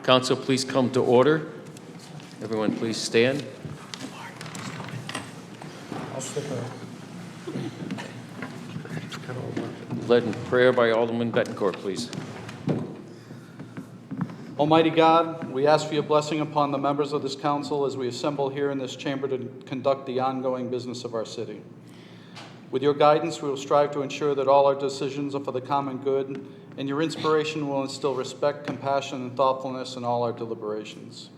Council, please come to order. Everyone, please stand. Led in prayer by Alderman Bettencourt, please. Almighty God, we ask for your blessing upon the members of this council as we assemble here in this chamber to conduct the ongoing business of our city. With your guidance, we will strive to ensure that all our decisions are for the common good, and your inspiration will instill respect, compassion, and thoughtfulness in all our deliberations.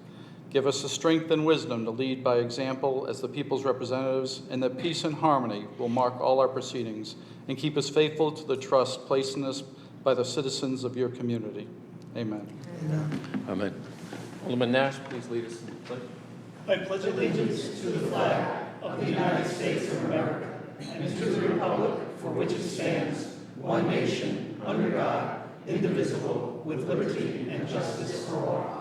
Give us the strength and wisdom to lead by example as the people's representatives, and that peace and harmony will mark all our proceedings and keep us faithful to the trust placed in us by the citizens of your community. Amen. Amen. Alderman Nash, please lead us in the pledge. I pledge allegiance to the flag of the United States of America and to the republic for which it stands, one nation, under God, indivisible, with liberty and justice for all.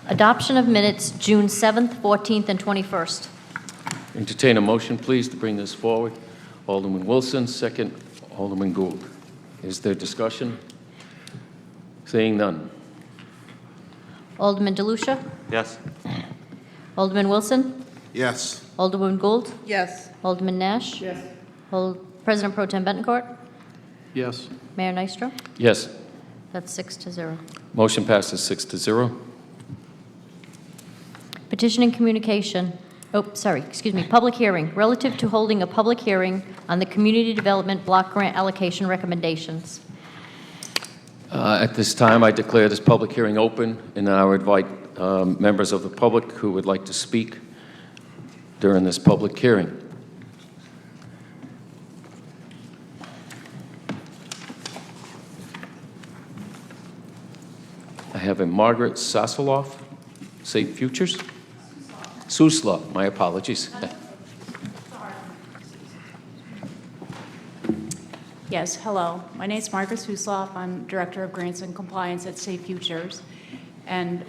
Adoption of minutes, June 7th, 14th, and 21st. Entertain a motion, please, to bring this forward. Alderman Wilson, second, Alderman Gould. Is there discussion? Seeing none. Alderman DeLucia? Yes. Alderman Wilson? Yes. Alderwoman Gould? Yes. Alderman Nash? Yes. President Pro Tem Bettencourt? Yes. Mayor Nystro? Yes. That's 6-0. Motion passes 6-0. Petition and communication. Public hearing. Relative to holding a public hearing on the Community Development Block Grant Allocation recommendations. At this time, I declare this public hearing open, and I would invite members of the public who would like to speak during this public hearing. I have a Margaret Sasoloff, Safe Futures. Susla, my apologies. Yes, hello. My name is Margaret Susloff. I'm Director of Grants and Compliance at Safe Futures. And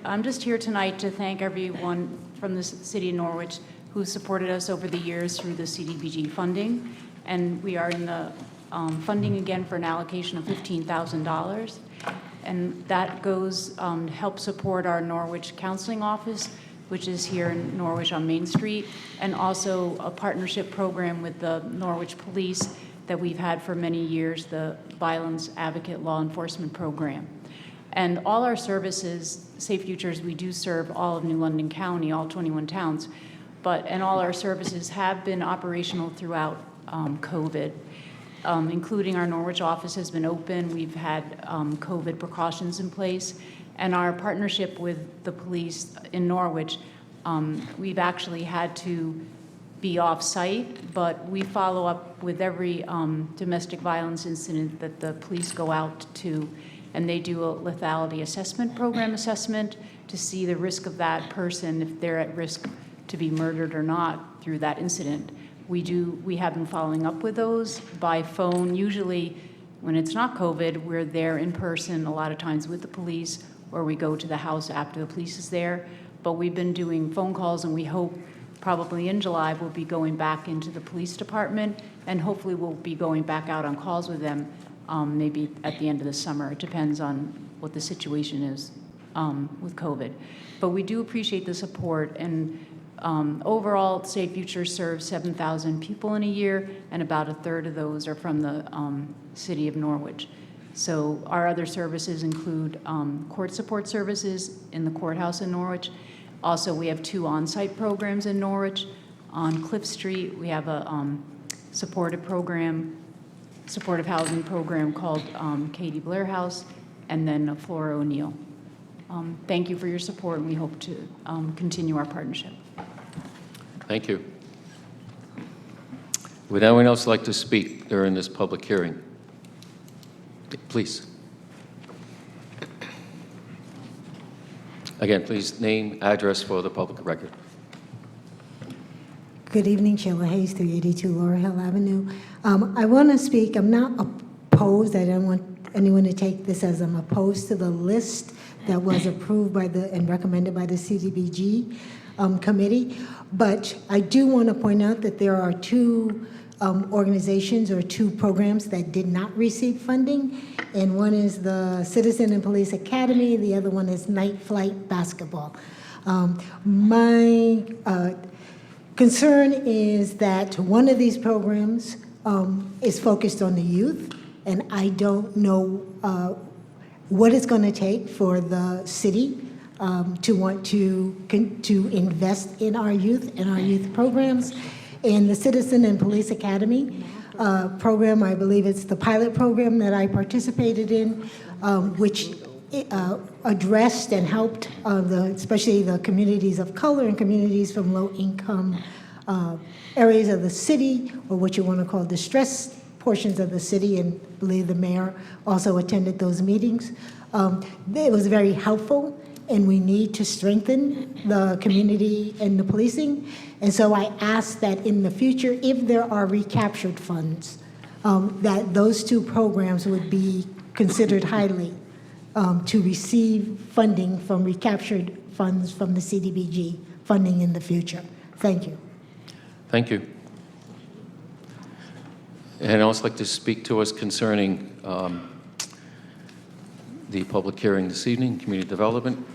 I'm just here tonight to thank everyone from the City of Norwich who supported us over the years through the CDBG funding. And we are in the funding again for an allocation of $15,000. And that goes to help support our Norwich Counseling Office, which is here in Norwich on Main Street, and also a partnership program with the Norwich Police that we've had for many years, the Violence Advocate Law Enforcement Program. And all our services, Safe Futures, we do serve all of New London County, all 21 towns, and all our services have been operational throughout COVID, including our Norwich office has been open. We've had COVID precautions in place. And our partnership with the police in Norwich, we've actually had to be off-site, but we follow up with every domestic violence incident that the police go out to, and they do a lethality assessment program assessment to see the risk of that person, if they're at risk to be murdered or not through that incident. We have been following up with those by phone. Usually when it's not COVID, we're there in person a lot of times with the police, or we go to the house after the police is there. But we've been doing phone calls, and we hope probably in July we'll be going back into the police department, and hopefully we'll be going back out on calls with them maybe at the end of the summer. It depends on what the situation is with COVID. But we do appreciate the support, and overall, Safe Futures serves 7,000 people in a year, and about a third of those are from the city of Norwich. So our other services include court support services in the courthouse in Norwich. Also, we have 2 on-site programs in Norwich. On Cliff Street, we have a supportive housing program called Katie Blair House, and then Flora O'Neill. Thank you for your support, and we hope to continue our partnership. Thank you. Would anyone else like to speak during this public hearing? Please. Again, please name, address for the public record. Good evening, Sheila Hayes, 382 Laurel Hill Avenue. I want to speak, I'm not opposed, I don't want anyone to take this as I'm opposed to the list that was approved by and recommended by the CDBG committee, but I do want to point out that there are two organizations or two programs that did not receive funding, and one is the Citizen and Police Academy, the other one is Night Flight Basketball. My concern is that one of these programs is focused on the youth, and I don't know what it's going to take for the city to want to invest in our youth and our youth programs. And the Citizen and Police Academy program, I believe it's the pilot program that I participated in, which addressed and helped especially the communities of color and communities from low-income areas of the city, or what you want to call distressed portions of the city, and I believe the mayor also attended those meetings. It was very helpful, and we need to strengthen the community and the policing. And so I ask that in the future, if there are recaptured funds, that those two programs would be considered highly to receive funding from recaptured funds from the CDBG funding in the future. Thank you. Thank you. And I'd also like to speak to us concerning the public hearing this evening, community development.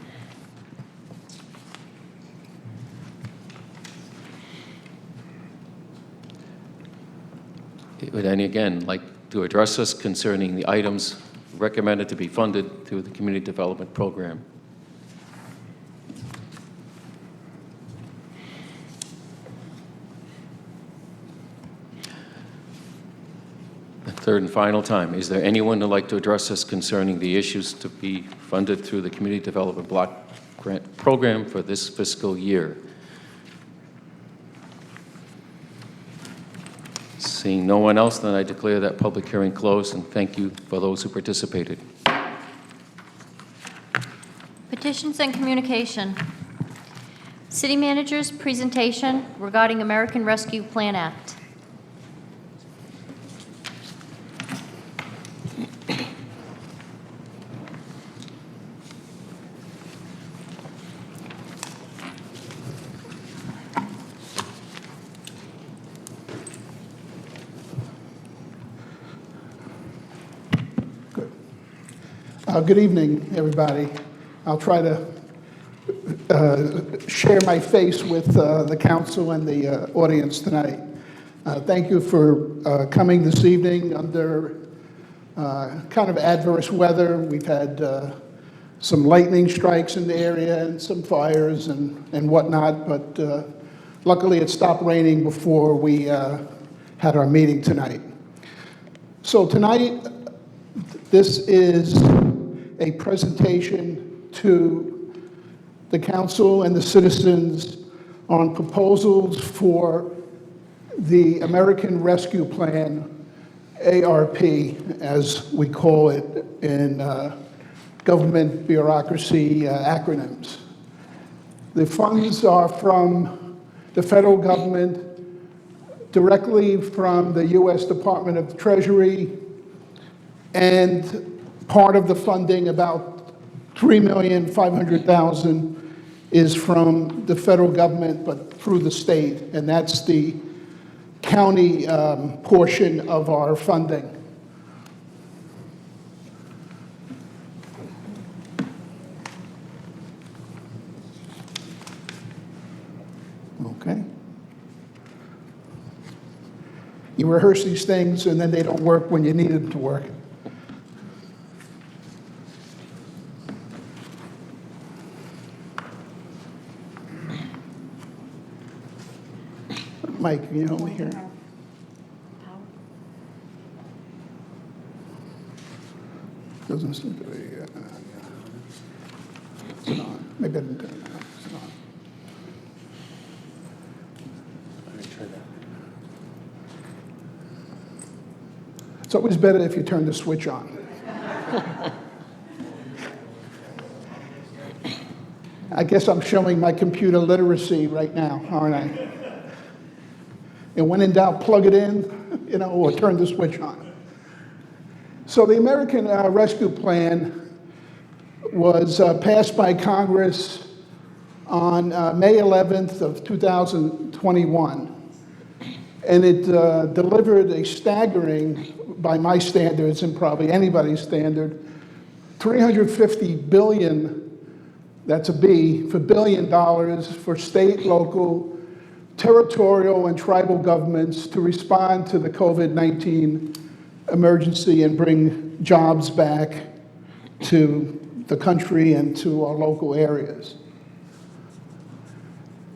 Would any, again, like to address us concerning the items recommended to be funded through the community development program? The third and final time, is there anyone who'd like to address us concerning the issues to be funded through the community development block grant program for this fiscal year? Seeing no one else, then I declare that public hearing closed, and thank you for those who participated. Petitions and communication. City Manager's presentation regarding American Rescue Plan Act. Good evening, everybody. I'll try to share my face with the council and the audience tonight. Thank you for coming this evening under kind of adverse weather. We've had some lightning strikes in the area and some fires and whatnot, but luckily it stopped raining before we had our meeting tonight. So tonight, this is a presentation to the council and the citizens on proposals for the American Rescue Plan, ARP, as we call it in government bureaucracy acronyms. The funds are from the federal government, directly from the U.S. Department of the Treasury, and part of the funding, about $3,500,000, is from the federal government, but through the state, and that's the county portion of our funding. Okay. You rehearse these things, and then they don't work when you need them to work. Mike, can you help me here? Doesn't seem to be. Is it on? Maybe I didn't turn it on. Is it on? It's always better if you turn the switch on. I guess I'm showing my computer literacy right now, aren't I? and when in doubt, plug it in, or turn the switch on. So the American Rescue Plan was passed by Congress on May 11th of 2021. And it delivered a staggering, by my standards and probably anybody's standard, $350 billion, that's a B, for billion dollars for state, local, territorial, and tribal governments to respond to the COVID-19 emergency and bring jobs back to the country and to our local areas.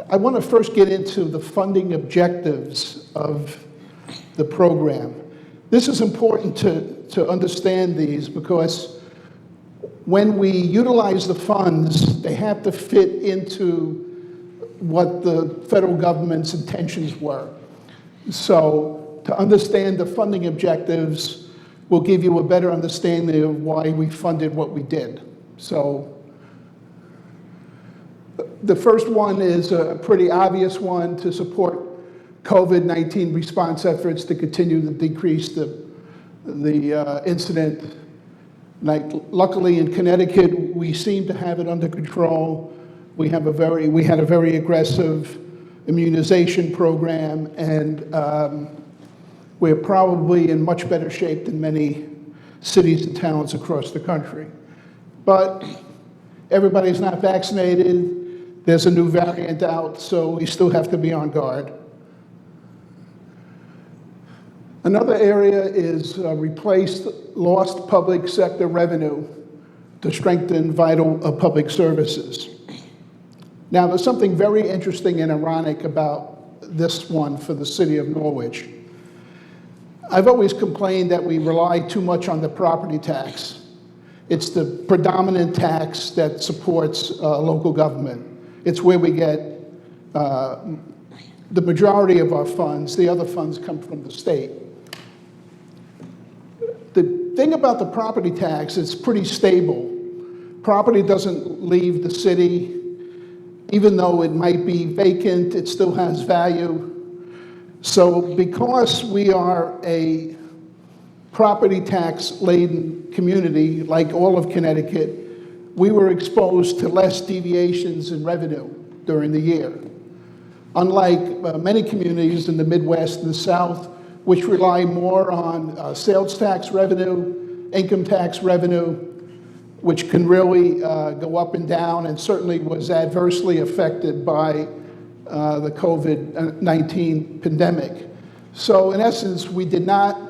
I want to first get into the funding objectives of the program. This is important to understand these because when we utilize the funds, they have to fit into what the federal government's intentions were. So to understand the funding objectives will give you a better understanding of why we funded what we did. So the first one is a pretty obvious one, to support COVID-19 response efforts to continue to decrease the incident. Luckily in Connecticut, we seem to have it under control. We had a very aggressive immunization program, and we're probably in much better shape than many cities and towns across the country. But everybody's not vaccinated. There's a new variant out, so we still have to be on guard. Another area is replace lost public sector revenue to strengthen vital public services. Now, there's something very interesting and ironic about this one for the city of Norwich. I've always complained that we rely too much on the property tax. It's the predominant tax that supports local government. It's where we get the majority of our funds. The other funds come from the state. The thing about the property tax, it's pretty stable. Property doesn't leave the city. Even though it might be vacant, it still has value. So because we are a property tax-laden community, like all of Connecticut, we were exposed to less deviations in revenue during the year. Unlike many communities in the Midwest and the South, which rely more on sales tax revenue, income tax revenue, which can really go up and down, and certainly was adversely affected by the COVID-19 pandemic. So in essence, we did not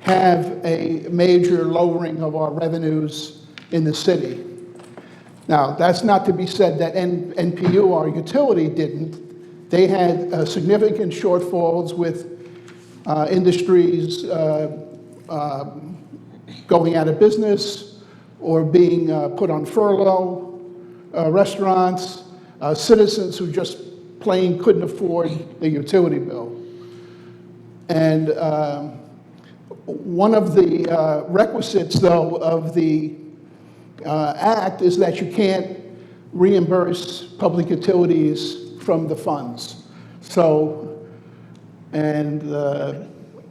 have a major lowering of our revenues in the city. Now, that's not to be said that NPU, our utility, didn't. They had significant shortfalls with industries going out of business or being put on furlough, restaurants, citizens who just plain couldn't afford the utility bill. And one of the requisites, though, of the act is that you can't reimburse public utilities from the funds. So, and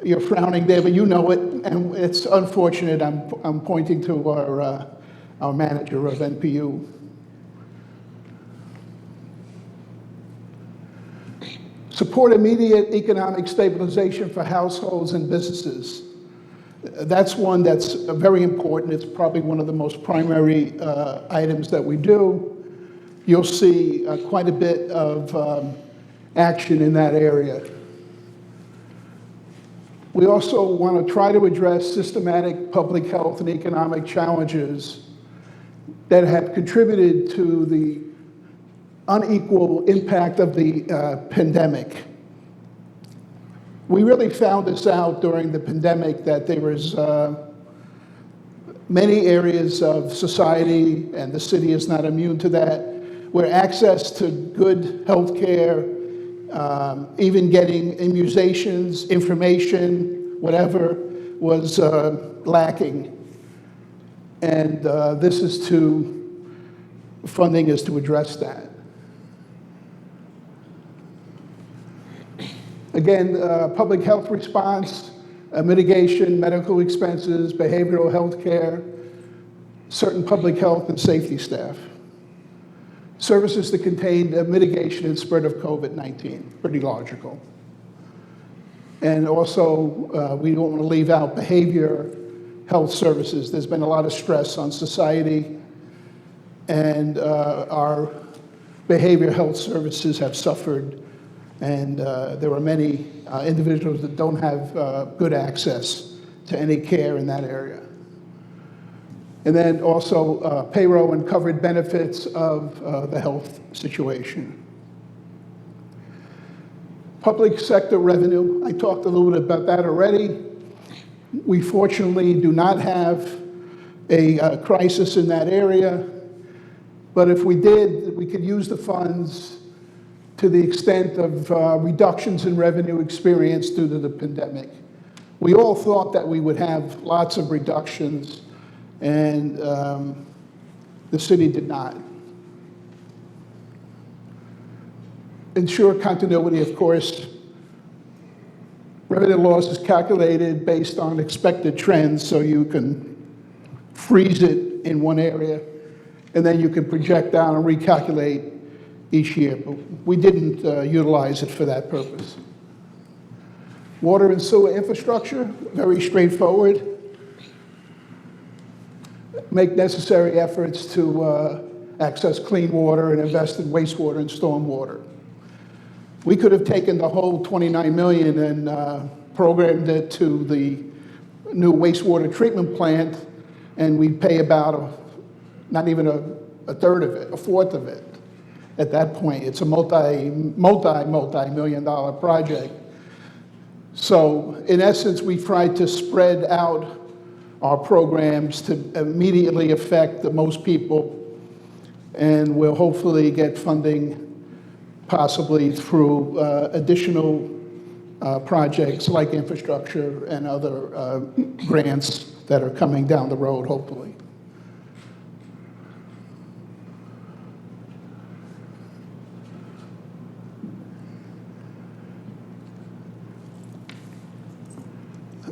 you're frowning there, but you know it, and it's unfortunate. I'm pointing to our manager of NPU. Support immediate economic stabilization for households and businesses. That's one that's very important. It's probably one of the most primary items that we do. You'll see quite a bit of action in that area. We also want to try to address systematic public health and economic challenges that have contributed to the unequal impact of the pandemic. We really found this out during the pandemic, that there was many areas of society, and the city is not immune to that, where access to good health care, even getting immunizations, information, whatever, was lacking. And funding is to address that. Again, public health response, mitigation, medical expenses, behavioral health care, certain public health and safety staff. Services to contain mitigation and spread of COVID-19, pretty logical. And also, we don't want to leave out behavior health services. There's been a lot of stress on society, and our behavior health services have suffered, and there are many individuals that don't have good access to any care in that area. And then also payroll and covered benefits of the health situation. Public sector revenue, I talked a little bit about that already. We fortunately do not have a crisis in that area, but if we did, we could use the funds to the extent of reductions in revenue experienced due to the pandemic. We all thought that we would have lots of reductions, and the city did not. Ensure continuity, of course. Revenue loss is calculated based on expected trends, so you can freeze it in one area, and then you can project down and recalculate each year. But we didn't utilize it for that purpose. Water and sewer infrastructure, very straightforward. Make necessary efforts to access clean water and invest in wastewater and stormwater. We could have taken the whole $29 million and programmed it to the new wastewater treatment plant, and we'd pay about not even a third of it, a fourth of it. At that point, it's a multi-million dollar project. So in essence, we tried to spread out our programs to immediately affect the most people, and we'll hopefully get funding possibly through additional projects like infrastructure and other grants that are coming down the road, hopefully.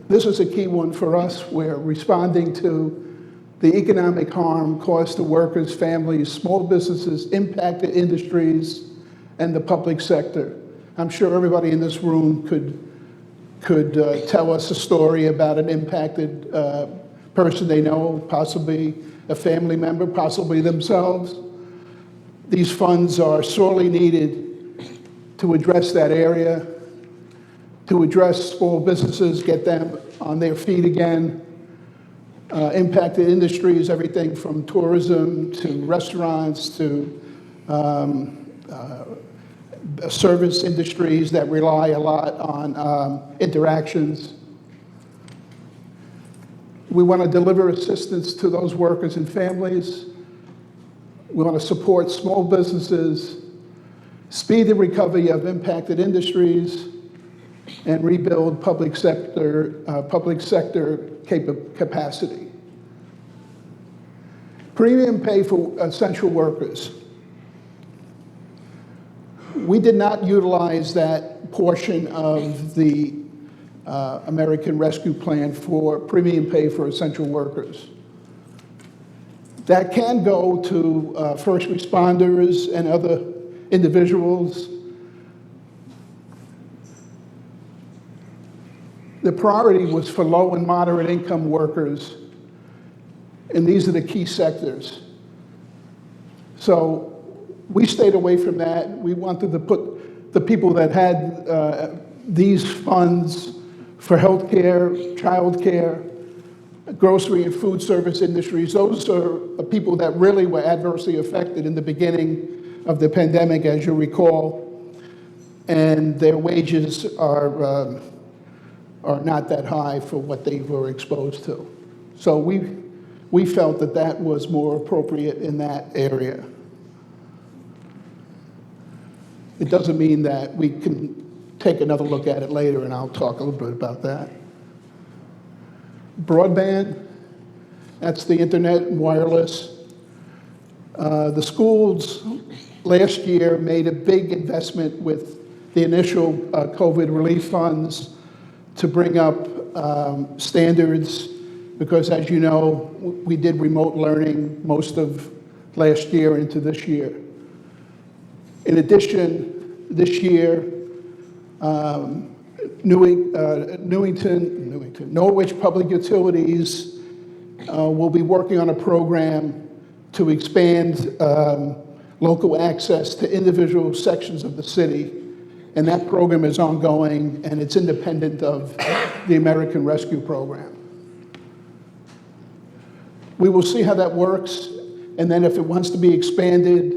This is a key one for us. We're responding to the economic harm caused to workers, families, small businesses, impacted industries, and the public sector. I'm sure everybody in this room could tell us a story about an impacted person they know, possibly a family member, possibly themselves. These funds are sorely needed to address that area, to address small businesses, get them on their feet again. Impacted industries, everything from tourism to restaurants to service industries that rely a lot on interactions. We want to deliver assistance to those workers and families. We want to support small businesses, speed the recovery of impacted industries, and rebuild public sector capacity. Premium pay for essential workers. We did not utilize that portion of the American Rescue Plan for premium pay for essential workers. That can go to first responders and other individuals. The priority was for low and moderate income workers, and these are the key sectors. So we stayed away from that. We wanted to put the people that had these funds for healthcare, childcare, grocery and food service industries. Those are the people that really were adversely affected in the beginning of the pandemic, as you recall, and their wages are not that high for what they were exposed to. So we felt that that was more appropriate in that area. It doesn't mean that we can take another look at it later, and I'll talk a little bit about that. Broadband, that's the internet and wireless. The schools last year made a big investment with the initial COVID relief funds to bring up standards, because as you know, we did remote learning most of last year into this year. In addition, this year, Norwich Public Utilities will be working on a program to expand local access to individual sections of the city. And that program is ongoing, and it's independent of the American Rescue Program. We will see how that works, and then if it wants to be expanded,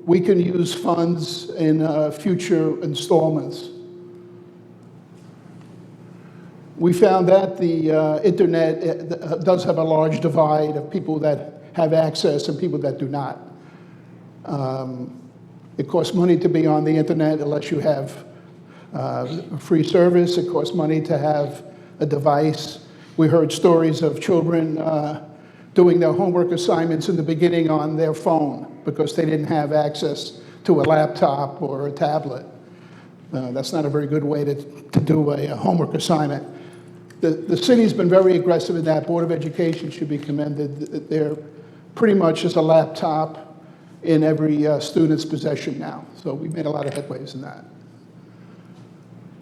we can use funds in future installments. We found that the internet does have a large divide of people that have access and people that do not. It costs money to be on the internet unless you have free service. It costs money to have a device. We heard stories of children doing their homework assignments in the beginning on their phone because they didn't have access to a laptop or a tablet. That's not a very good way to do a homework assignment. The city's been very aggressive in that. Board of Education should be commended. They're pretty much just a laptop in every student's possession now. So we've made a lot of headways in that.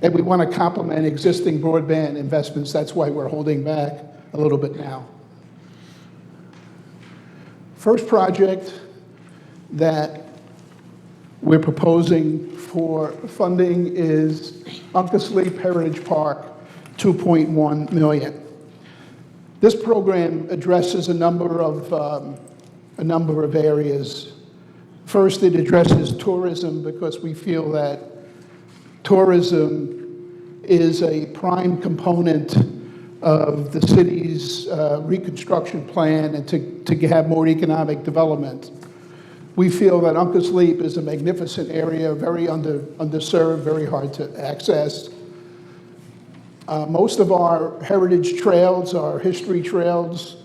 And we want to complement existing broadband investments. That's why we're holding back a little bit now. First project that we're proposing for funding is Uncas Leap Heritage Park, $2.1 million. This program addresses a number of areas. First, it addresses tourism because we feel that tourism is a prime component of the city's reconstruction plan and to have more economic development. We feel that Uncas Leap is a magnificent area, very underserved, very hard to access. Most of our heritage trails, our history trails,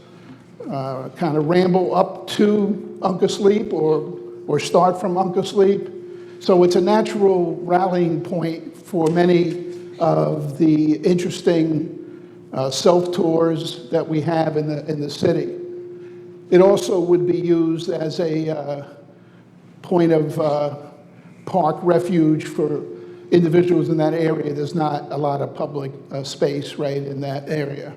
kind of ramble up to Uncas Leap or start from Uncas Leap. So it's a natural rallying point for many of the interesting self-tours that we have in the city. It also would be used as a point of park refuge for individuals in that area. There's not a lot of public space right in that area.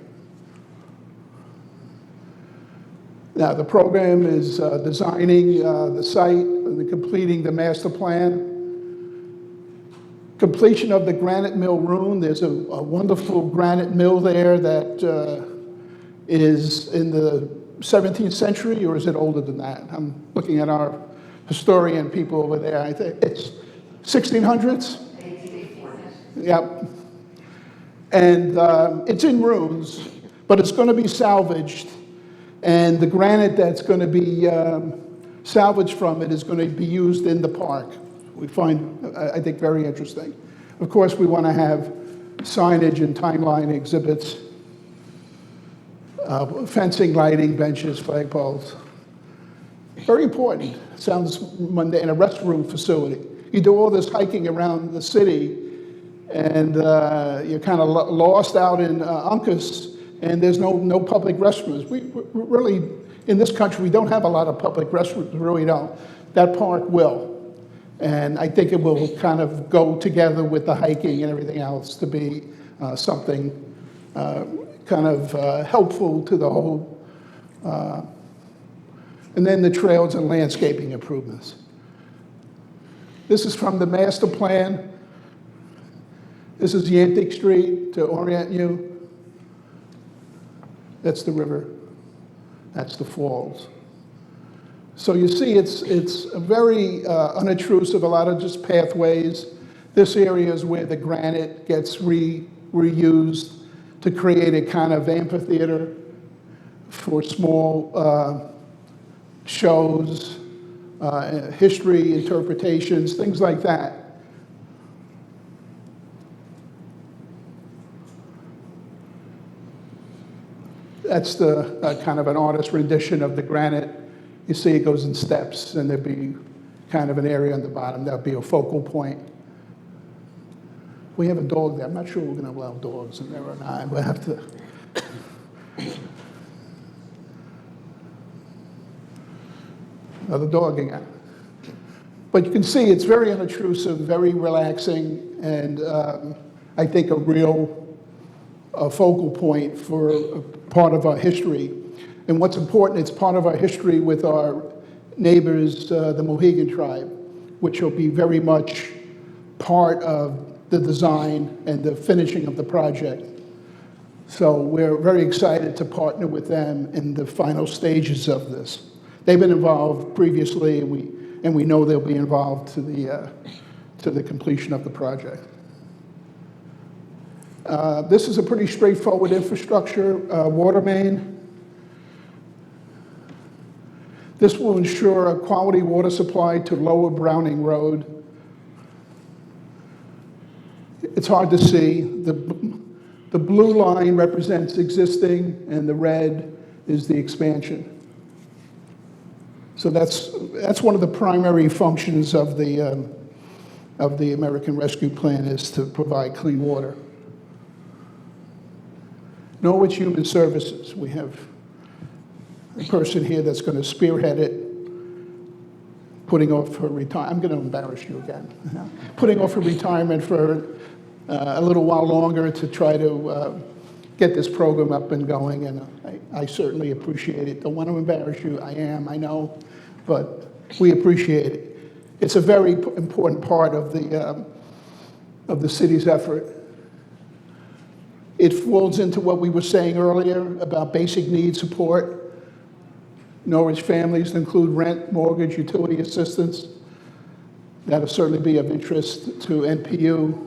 Now, the program is designing the site and completing the master plan. Completion of the granite mill room. There's a wonderful granite mill there that is in the 17th century, or is it older than that? I'm looking at our historian people over there. I think it's 1600s? Yep. And it's in ruins, but it's going to be salvaged. And the granite that's going to be salvaged from it is going to be used in the park. We find, I think, very interesting. Of course, we want to have signage and timeline exhibits, fencing, lighting, benches, flagpoles. Very important. Sounds mundane. A restroom facility. You do all this hiking around the city, and you're kind of lost out in Uncas, and there's no public restrooms. We really, in this country, we don't have a lot of public restrooms. We really don't. That park will. And I think it will kind of go together with the hiking and everything else to be something kind of helpful to the whole. And then the trails and landscaping improvements. This is from the master plan. This is Yantic Street to orient you. That's the river. That's the falls. So you see, it's very unobtrusive, a lot of just pathways. This area is where the granite gets reused to create a kind of amphitheater for small shows, history interpretations, things like that. That's the kind of an artist rendition of the granite. You see it goes in steps, and there'd be kind of an area on the bottom. That'd be a focal point. We have a dog there. I'm not sure we're going to allow dogs in there or not. We'll have to. Another dog again. But you can see it's very unobtrusive, very relaxing, and I think a real focal point for part of our history. And what's important, it's part of our history with our neighbors, the Mohegan tribe, which will be very much part of the design and the finishing of the project. So we're very excited to partner with them in the final stages of this. They've been involved previously, and we know they'll be involved to the completion of the project. This is a pretty straightforward infrastructure, water main. This will ensure a quality water supply to Lower Browning Road. It's hard to see. The blue line represents existing, and the red is the expansion. So that's one of the primary functions of the American Rescue Plan, is to provide clean water. Norwich Human Services, we have a person here that's going to spearhead it, putting off her retirement. I'm going to embarrass you again. Putting off her retirement for a little while longer to try to get this program up and going, and I certainly appreciate it. Don't want to embarrass you. I know, but we appreciate it. It's a very important part of the city's effort. It falls into what we were saying earlier about basic needs support. Norwich families include rent, mortgage, utility assistance. That'll certainly be of interest to NPU.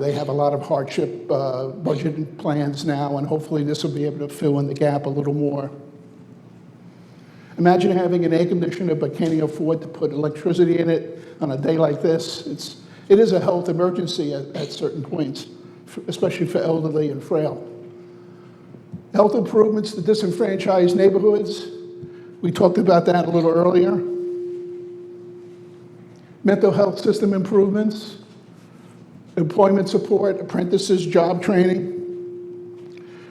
They have a lot of hardship budgeting plans now, and hopefully this will be able to fill in the gap a little more. Imagine having an air conditioner but can't even afford to put electricity in it on a day like this. It is a health emergency at certain points, especially for elderly and frail. Health improvements to disenfranchised neighborhoods. We talked about that a little earlier. Mental health system improvements. Employment support, apprentices, job training.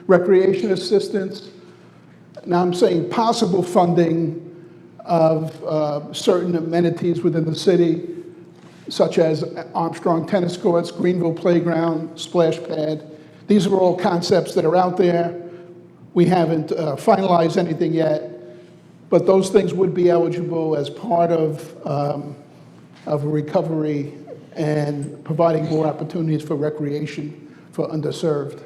Recreation assistance. Now I'm saying possible funding of certain amenities within the city, such as Armstrong tennis courts, Greenville playground, splash pad. These are all concepts that are out there. We haven't finalized anything yet, but those things would be eligible as part of a recovery and providing more opportunities for recreation for underserved.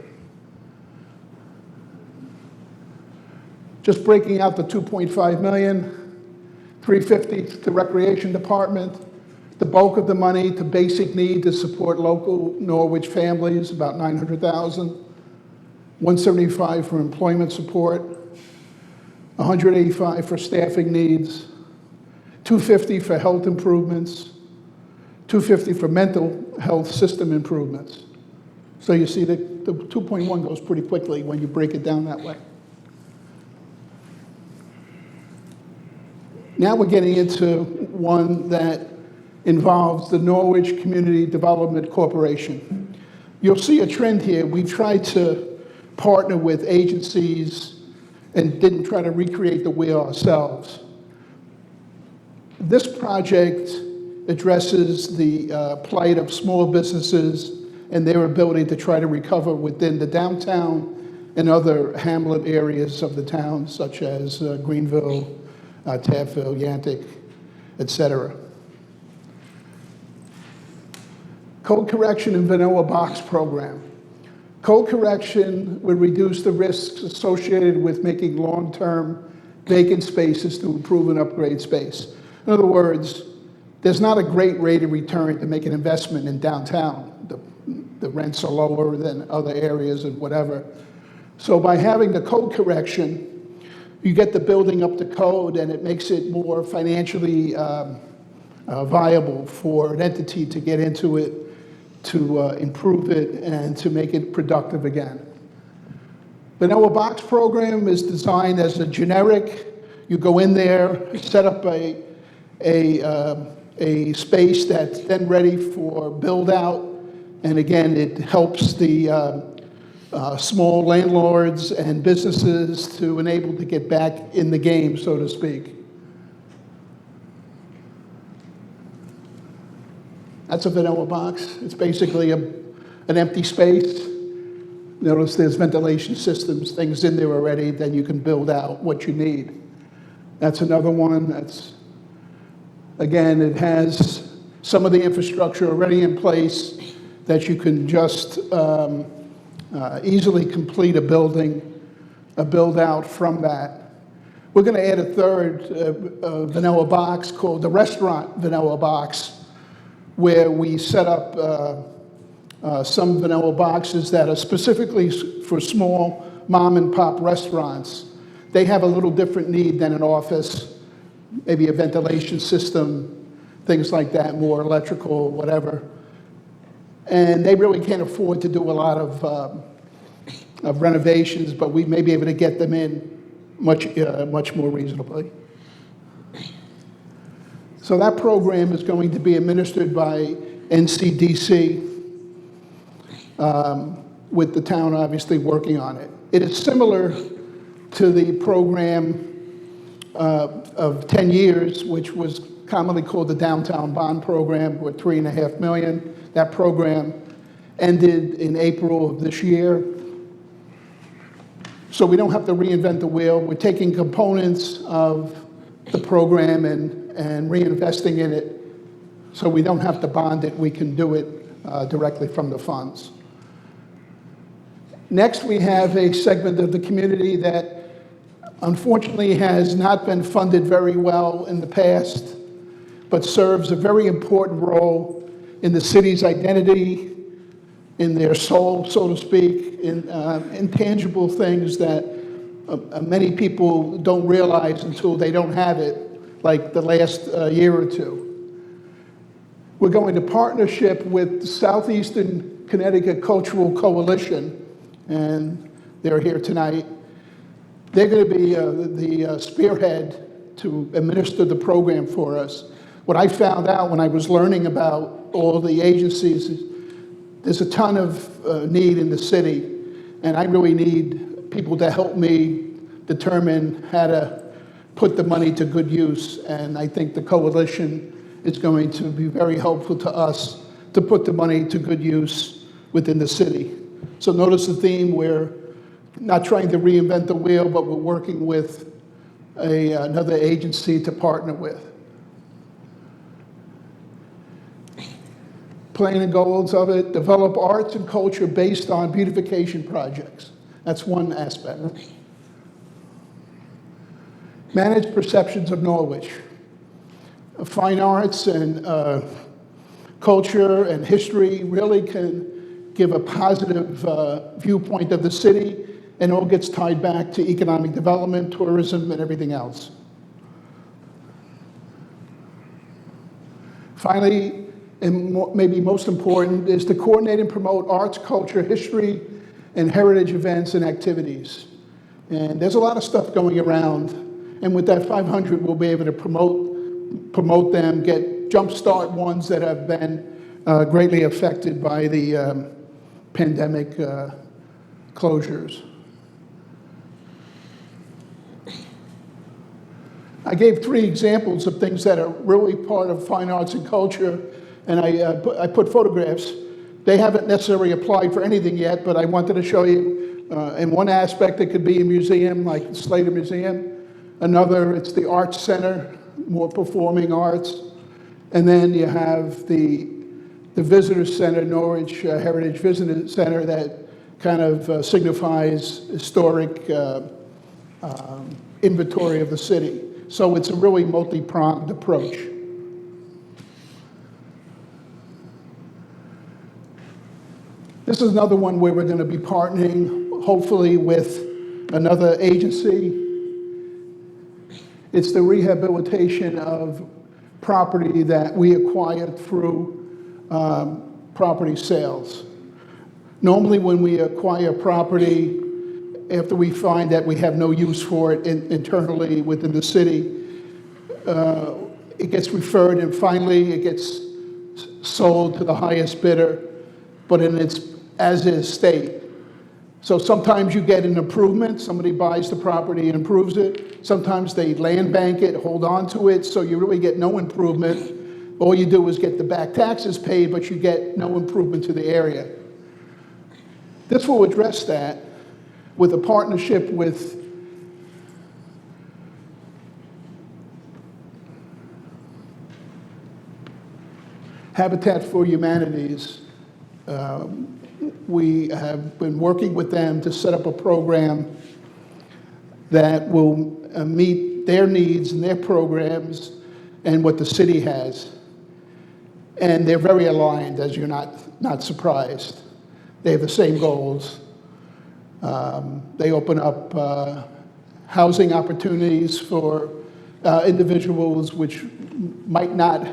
Just breaking out the $2.5 million, $350 to the Recreation Department, the bulk of the money to basic need to support local Norwich families, about $900,000, $175 for employment support, $185 for staffing needs, $250 for health improvements, $250 for mental health system improvements. So you see that the 2.1 goes pretty quickly when you break it down that way. Now we're getting into one that involves the Norwich Community Development Corporation. You'll see a trend here. We tried to partner with agencies and didn't try to recreate the wheel ourselves. This project addresses the plight of small businesses and their ability to try to recover within the downtown and other hamlet areas of the town, such as Greenville, Tadville, Yantic, etc. Code correction and vanilla box program. Code correction would reduce the risks associated with making long-term vacant spaces to improve and upgrade space. In other words, there's not a great rate of return to make an investment in downtown. The rents are lower than other areas and whatever. So by having the code correction, you get the building up to code, and it makes it more financially viable for an entity to get into it, to improve it, and to make it productive again. The Vanilla Box program is designed as a generic. You go in there, set up a space that's then ready for build out, And again, it helps the small landlords and businesses to enable to get back in the game, so to speak. That's a vanilla box. It's basically an empty space. Notice there's ventilation systems, things in there already, then you can build out what you need. That's another one. That's, again, it has some of the infrastructure already in place that you can just easily complete a build out from that. We're going to add a third vanilla box called the restaurant vanilla box, where we set up some vanilla boxes that are specifically for small mom and pop restaurants. They have a little different need than an office, maybe a ventilation system, things like that, more electrical, whatever. And they really can't afford to do a lot of renovations, but we may be able to get them in much more reasonably. So that program is going to be administered by NCDC, with the town obviously working on it. It is similar to the program of 10 years, which was commonly called the Downtown Bond Program, with $3.5 million. That program ended in April of this year. So we don't have to reinvent the wheel. We're taking components of the program and reinvesting in it, so we don't have to bond it. We can do it directly from the funds. Next, we have a segment of the community that unfortunately has not been funded very well in the past, but serves a very important role in the city's identity, in their soul, so to speak, in intangible things that many people don't realize until they don't have it, like the last year or two. We're going to partnership with the Southeastern Connecticut Cultural Coalition, and they're here tonight. They're going to be the spearhead to administer the program for us. What I found out when I was learning about all the agencies is there's a ton of need in the city, and I really need people to help me determine how to put the money to good use. And I think the coalition is going to be very helpful to us to put the money to good use within the city. So notice the theme, we're not trying to reinvent the wheel, but we're working with another agency to partner with. Plan and goals of it: develop arts and culture based on beautification projects. That's one aspect. Manage perceptions of Norwich. Fine arts and culture and history really can give a positive viewpoint of the city, and all gets tied back to economic development, tourism, and everything else. Finally, and maybe most important, is to coordinate and promote arts, culture, history, and heritage events and activities. And there's a lot of stuff going around, and with that 500, we'll be able to promote them, jumpstart ones that have been greatly affected by the pandemic closures. I gave 3 examples of things that are really part of fine arts and culture, and I put photographs. They haven't necessarily applied for anything yet, but I wanted to show you in one aspect it could be a museum like the Slater Museum. Another, it's the Arts Center, more performing arts. And then you have the Visitor Center, Norwich Heritage Visitor Center, that kind of signifies historic inventory of the city. So it's a really multi-pronged approach. This is another one where we're going to be partnering, hopefully, with another agency. It's the rehabilitation of property that we acquired through property sales. Normally, when we acquire property, after we find that we have no use for it internally within the city, it gets referred, and finally it gets sold to the highest bidder. but in its as-is state. So sometimes you get an improvement, somebody buys the property and improves it. Sometimes they land bank it, hold on to it, so you really get no improvement. All you do is get the back taxes paid, but you get no improvement to the area. This will address that with a partnership with Habitat for Humanities. We have been working with them to set up a program that will meet their needs and their programs and what the city has. And they're very aligned, as you're not surprised. They have the same goals. They open up housing opportunities for individuals which might not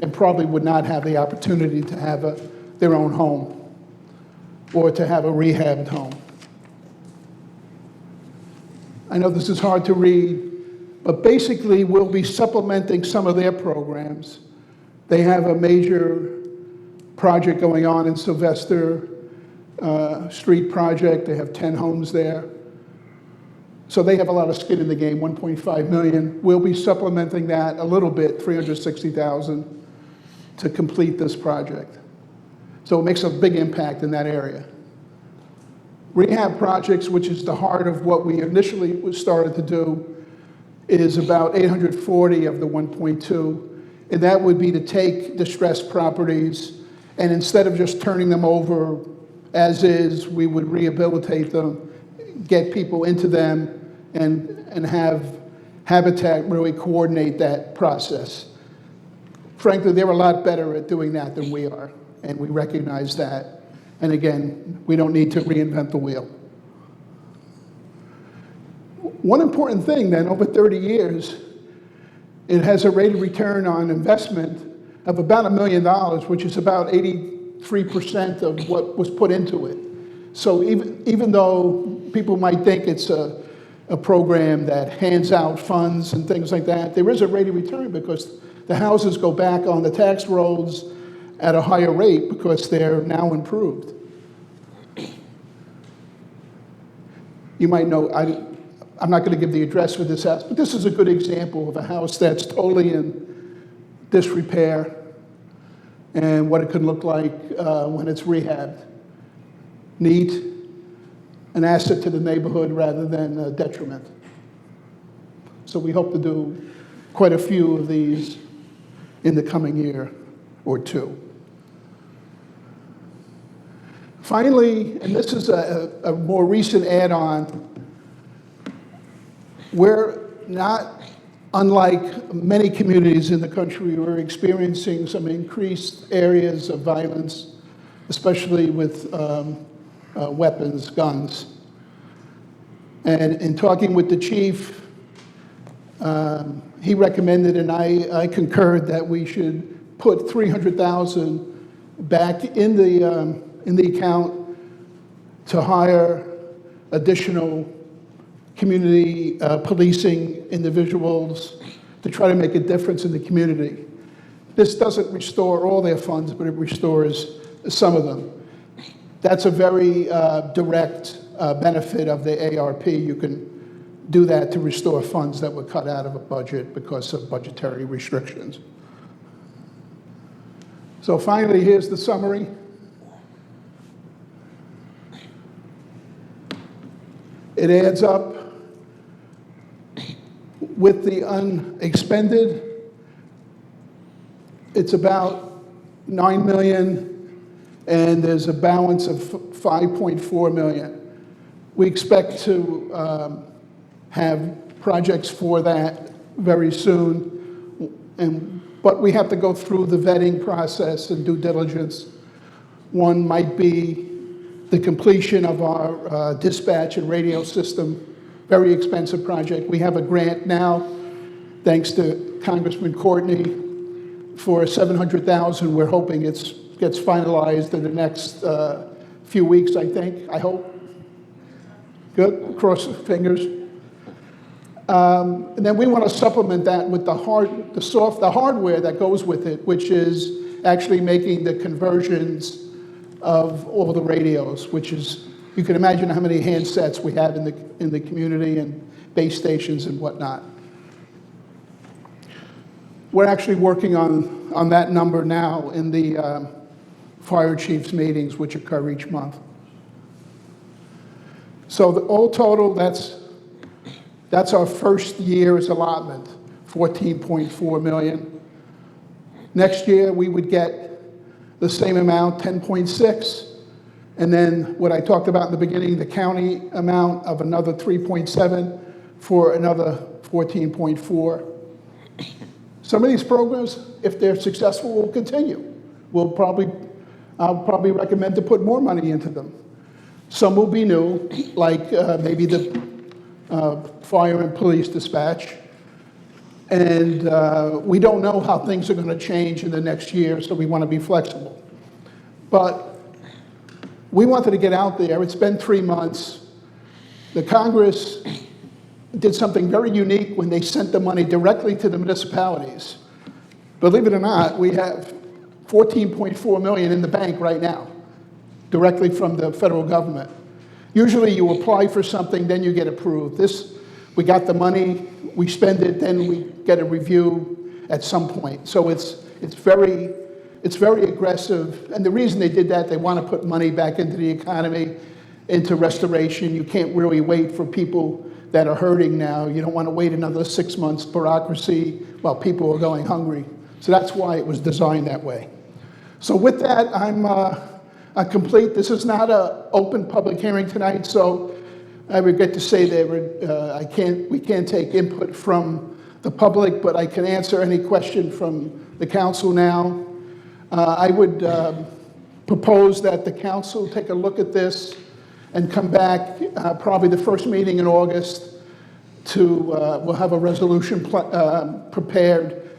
and probably would not have the opportunity to have their own home or to have a rehabbed home. I know this is hard to read, but basically we'll be supplementing some of their programs. They have a major project going on in Sylvester Street project. They have 10 homes there. So they have a lot of skin in the game, 1.5 million. We'll be supplementing that a little bit, 360,000, to complete this project. So it makes a big impact in that area. Rehab projects, which is the heart of what we initially started to do, is about 840 of the 1.2, and that would be to take distressed properties, and instead of just turning them over as is, we would rehabilitate them, get people into them, and have Habitat really coordinate that process. Frankly, they're a lot better at doing that than we are, and we recognize that. And again, we don't need to reinvent the wheel. One important thing then, over 30 years, it has a rate of return on investment of about $1 million, which is about 83% of what was put into it. So even though people might think it's a program that hands out funds and things like that, there is a rate of return because the houses go back on the tax rolls at a higher rate because they're now improved. You might know, I'm not going to give the address for this house, but this is a good example of a house that's totally in disrepair and what it could look like when it's rehabbed. Neat, an asset to the neighborhood rather than a detriment. So we hope to do quite a few of these in the coming year or two. Finally, and this is a more recent add-on, we're not unlike many communities in the country. We're experiencing some increased areas of violence, especially with weapons, guns. And in talking with the chief, he recommended, and I concurred, that we should put $300,000 back in the account to hire additional community policing individuals to try to make a difference in the community. This doesn't restore all their funds, but it restores some of them. That's a very direct benefit of the ARP. You can do that to restore funds that were cut out of a budget because of budgetary restrictions. So finally, here's the summary. It adds up with the unexpended. It's about $9 million, and there's a balance of $5.4 million. We expect to have projects for that very soon, but we have to go through the vetting process and due diligence. One might be the completion of our dispatch and radio system, very expensive project. We have a grant now, thanks to Congressman Courtney, for $700,000. We're hoping it gets finalized in the next few weeks, I think, I hope. Good, cross the fingers. And then we want to supplement that with the hardware that goes with it, which is actually making the conversions of all the radios, which is, you can imagine how many handsets we have in the community and base stations and whatnot. We're actually working on that number now in the fire chiefs meetings, which occur each month. So all total, that's our first year's allotment, 14.4 million. Next year, we would get the same amount, 10.6. And then what I talked about in the beginning, the county amount of another 3.7 for another 14.4. Some of these programs, if they're successful, will continue. I'll probably recommend to put more money into them. Some will be new, like maybe the fire and police dispatch. And we don't know how things are going to change in the next year, so we want to be flexible. But we wanted to get out there. It's been 3 months. The Congress did something very unique when they sent the money directly to the municipalities. Believe it or not, we have 14.4 million in the bank right now, directly from the federal government. Usually you apply for something, then you get approved. This, we got the money, we spend it, then we get a review at some point. So it's very aggressive. And the reason they did that, they want to put money back into the economy, into restoration. You can't really wait for people that are hurting now. You don't want to wait another 6 months bureaucracy while people are going hungry. So that's why it was designed that way. So with that, I'm complete. This is not an open public hearing tonight, so I regret to say that we can't take input from the public, but I can answer any question from the council now. I would propose that the council take a look at this and come back probably the first meeting in August we'll have a resolution prepared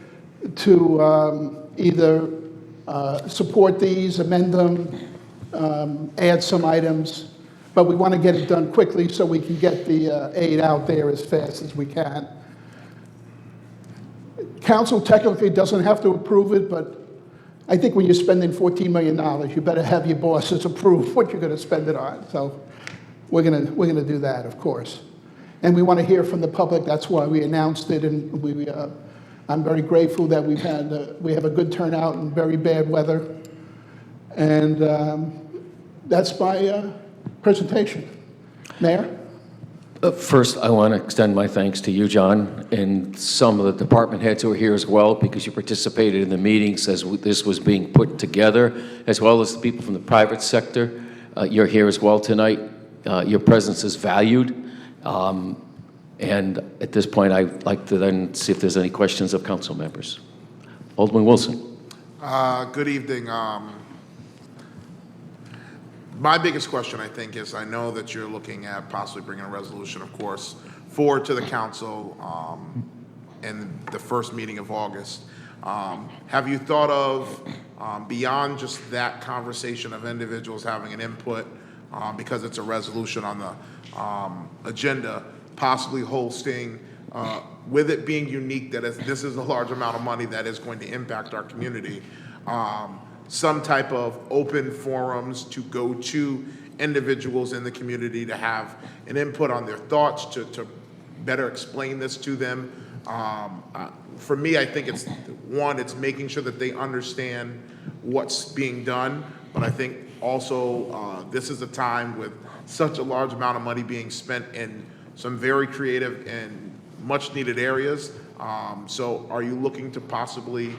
to either support these, amend them, add some items, but we want to get it done quickly so we can get the aid out there as fast as we can. Council technically doesn't have to approve it, but I think when you're spending $14 million, you better have your bosses approve what you're going to spend it on. So we're going to do that, of course. And we want to hear from the public. That's why we announced it, and I'm very grateful that we have a good turnout in very bad weather. And that's my presentation. Mayor? First, I want to extend my thanks to you, John, and some of the department heads who are here as well, because you participated in the meetings as this was being put together, as well as the people from the private sector. You're here as well tonight. Your presence is valued. And at this point, I'd like to then see if there's any questions of council members. Alderman Wilson. Good evening. My biggest question, I think, is I know that you're looking at possibly bringing a resolution, of course, forward to the council in the first meeting of August. Have you thought of, beyond just that conversation of individuals having an input, because it's a resolution on the agenda, possibly hosting, with it being unique that this is a large amount of money that is going to impact our community, some type of open forums to go to individuals in the community to have an input on their thoughts, to better explain this to them. For me, I think it's making sure that they understand what's being done, but I think also this is a time with such a large amount of money being spent in some very creative and much needed areas. So are you looking to possibly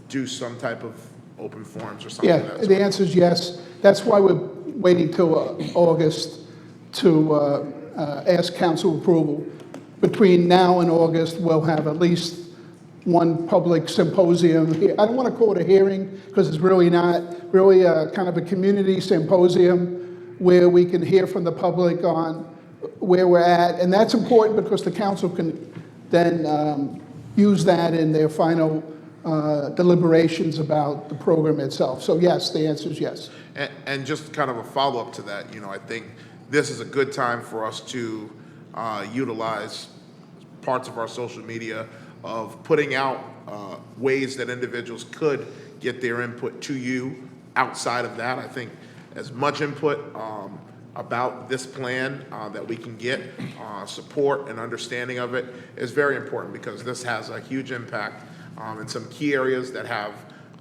do some type of open forums or something? Yeah, the answer is yes. That's why we're waiting till August to ask council approval. Between now and August, we'll have at least one public symposium. I don't want to call it a hearing because it's really not, really kind of a community symposium where we can hear from the public on where we're at. And that's important because the council can then use that in their final deliberations about the program itself. So yes, the answer is yes. And just kind of a follow-up to that, I think this is a good time for us to utilize parts of our social media of putting out ways that individuals could get their input to you outside of that. I think as much input about this plan that we can get. Support and understanding of it is very important because this has a huge impact in some key areas that have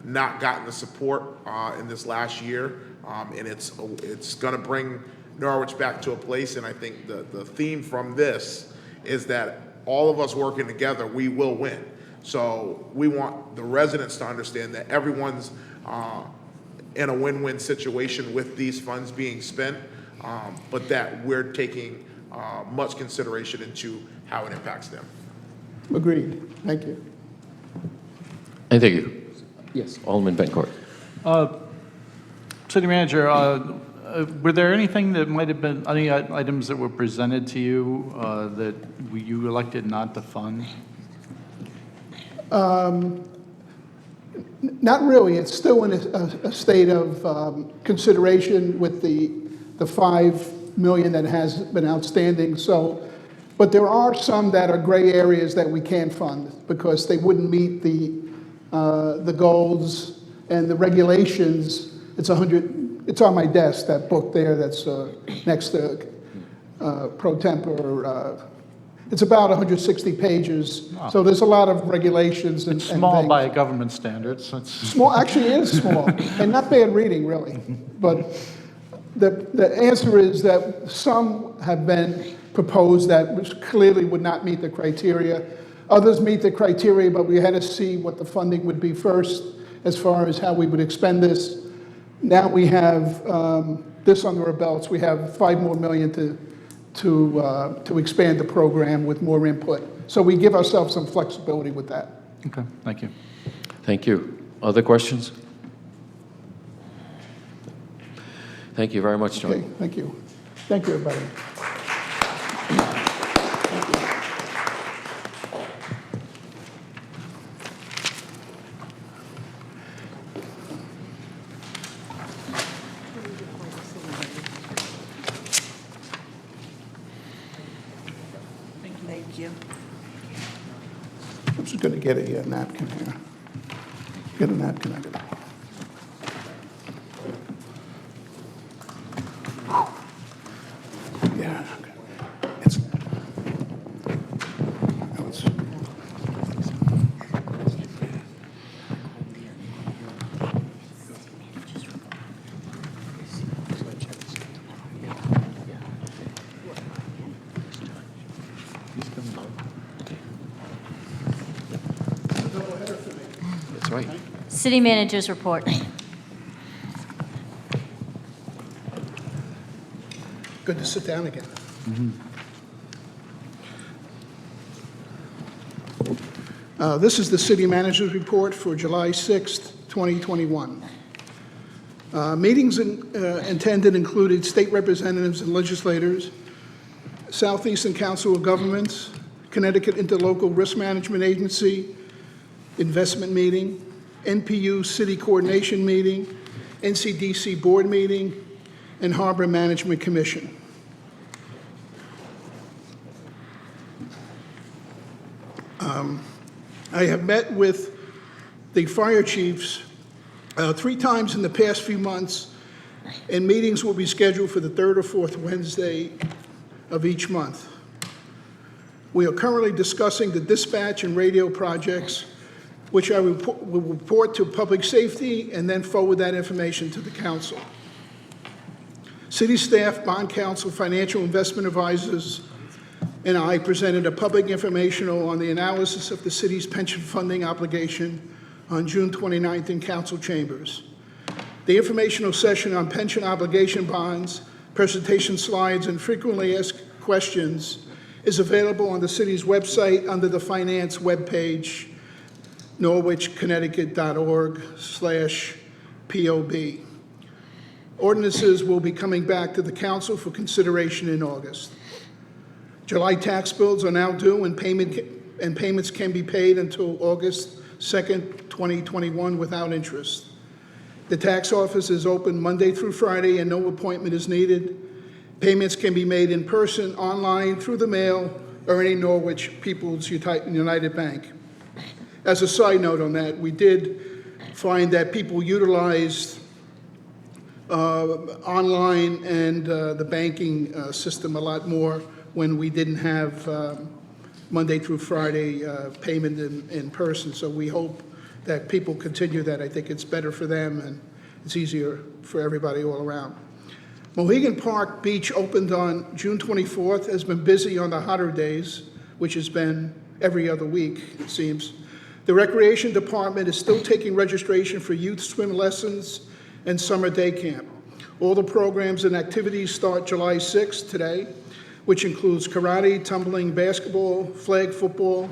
not gotten the support in this last year. And it's going to bring Norwich back to a place, and I think the theme from this is that all of us working together, we will win. So we want the residents to understand that everyone's in a win-win situation with these funds being spent, but that we're taking much consideration into how it impacts them. Agreed. Thank you. And thank you. Yes, Alderman Bencourt. City Manager, were there anything that might have been, any items that were presented to you that you elected not to fund? Not really. It's still in a state of consideration with the $5 million that has been outstanding. So, but there are some that are gray areas that we can't fund because they wouldn't meet the goals and the regulations. It's on my desk, that book there that's next to pro tempore. It's about 160 pages. Oh. So there's a lot of regulations and It's small things. by government standards. It's Small, actually it is small, and not bad reading, really. But the answer is that some have been proposed that clearly would not meet the criteria. Others meet the criteria, but we had to see what the funding would be first as far as how we would expend this. Now we have this under our belts. We have $5 million to expand the program with more input. So we give ourselves some flexibility with that. okay. Thank you. Thank you. Other questions? Thank you very much, John. Okay, thank you. Thank you, everybody. Thank you. I'm just going to get a napkin here. Get a napkin. I got it. Yeah. Okay. It's. No, it's. That's right. City Manager's report. Good to sit down again. This is the city manager's report for July 6th, 2021. Meetings attended included state representatives and legislators, Southeastern Council of Governments, Connecticut Interlocal Risk Management Agency, investment meeting, NPU City Coordination meeting, NCDC Board meeting, and Harbor Management Commission. I have met with the fire chiefs 3 times in the past few months, and meetings will be scheduled for the 3rd or 4th Wednesday of each month. We are currently discussing the dispatch and radio projects, which I will report to public safety and then forward that information to the council. City staff, bond counsel, financial investment advisors, and I presented a public informational on the analysis of the city's pension funding obligation on June 29th in council chambers. The informational session on pension obligation bonds, presentation slides, and frequently asked questions is available on the city's website under the finance webpage, norwichconnecticut.org/POB. Ordinances will be coming back to the council for consideration in August. July tax bills are now due and payments can be paid until August 2nd, 2021 without interest. The tax office is open Monday through Friday and no appointment is needed. Payments can be made in person, online, through the mail, or any Norwich People's United Bank. As a side note on that, we did find that people utilized online and the banking system a lot more when we didn't have Monday through Friday payment in person. So we hope that people continue that. I think it's better for them and it's easier for everybody all around. Mohegan Park Beach opened on June 24th, has been busy on the hotter days, which has been every other week, it seems. The Recreation Department is still taking registration for youth swim lessons and summer day camp. All the programs and activities start July 6th, today, which includes karate, tumbling, basketball, flag football,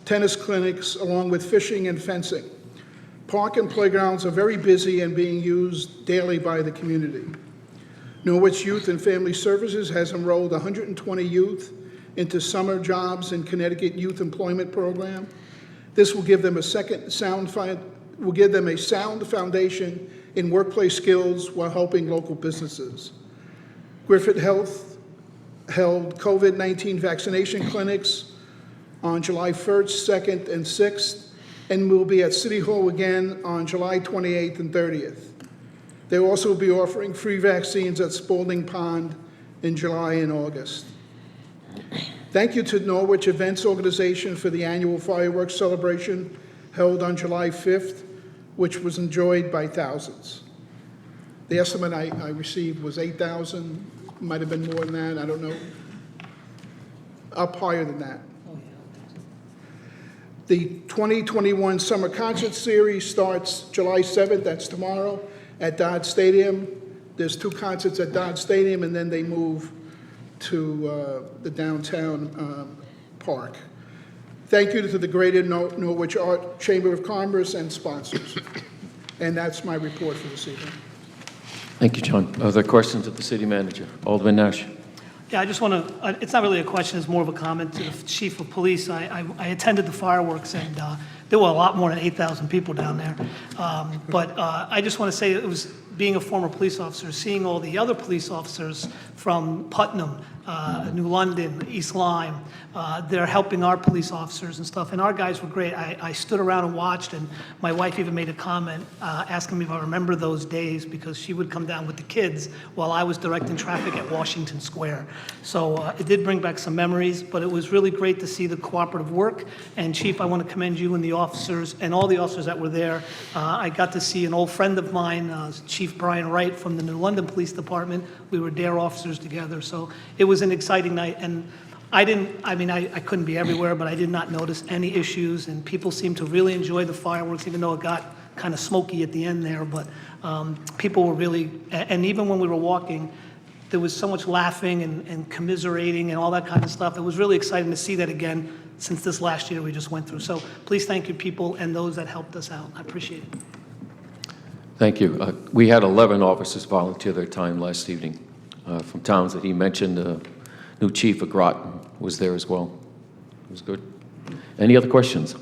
tennis clinics, along with fishing and fencing. Park and playgrounds are very busy and being used daily by the community. Norwich Youth and Family Services has enrolled 120 youth into summer jobs in Connecticut Youth Employment Program. This will give them a sound foundation in workplace skills while helping local businesses. Griffith Health held COVID-19 vaccination clinics on July 1st, 2nd, and 6th, and will be at City Hall again on July 28th and 30th. They will also be offering free vaccines at Spalding Pond in July and August. Thank you to Norwich Events Organization for the annual fireworks celebration held on July 5th, which was enjoyed by thousands. The estimate I received was 8,000, might have been more than that, I don't know. Up higher than that. The 2021 Summer Concert Series starts July 7th, that's tomorrow, at Dodge Stadium. There's 2 concerts at Dodge Stadium, and then they move to the downtown park. Thank you to the Greater Norwich Art Chamber of Commerce and sponsors. And that's my report for this evening. Thank you, John. Other questions of the city manager? Alderman Nash. Yeah, I just want to, it's not really a question, it's more of a comment to the chief of police. I attended the fireworks, and there were a lot more than 8,000 people down there. But I just want to say, it was being a former police officer, seeing all the other police officers from Putnam, New London, East Lyme, they're helping our police officers and stuff, and our guys were great. I stood around and watched, and my wife even made a comment asking me if I remember those days, because she would come down with the kids while I was directing traffic at Washington Square. So it did bring back some memories, but it was really great to see the cooperative work. And Chief, I want to commend you and the officers and all the officers that were there. I got to see an old friend of mine, Chief Brian Wright from the New London Police Department. We were DARE officers together, so it was an exciting night. And I couldn't be everywhere, but I did not notice any issues, and people seemed to really enjoy the fireworks, even though it got kind of smoky at the end there. But people were really, and even when we were walking, there was so much laughing and commiserating and all that kind of stuff. It was really exciting to see that again since this last year we just went through. So please thank you, people, and those that helped us out. I appreciate it. Thank you. We had 11 officers volunteer their time last evening from towns that he mentioned. New chief of Groton was there as well. It was good. Any other questions?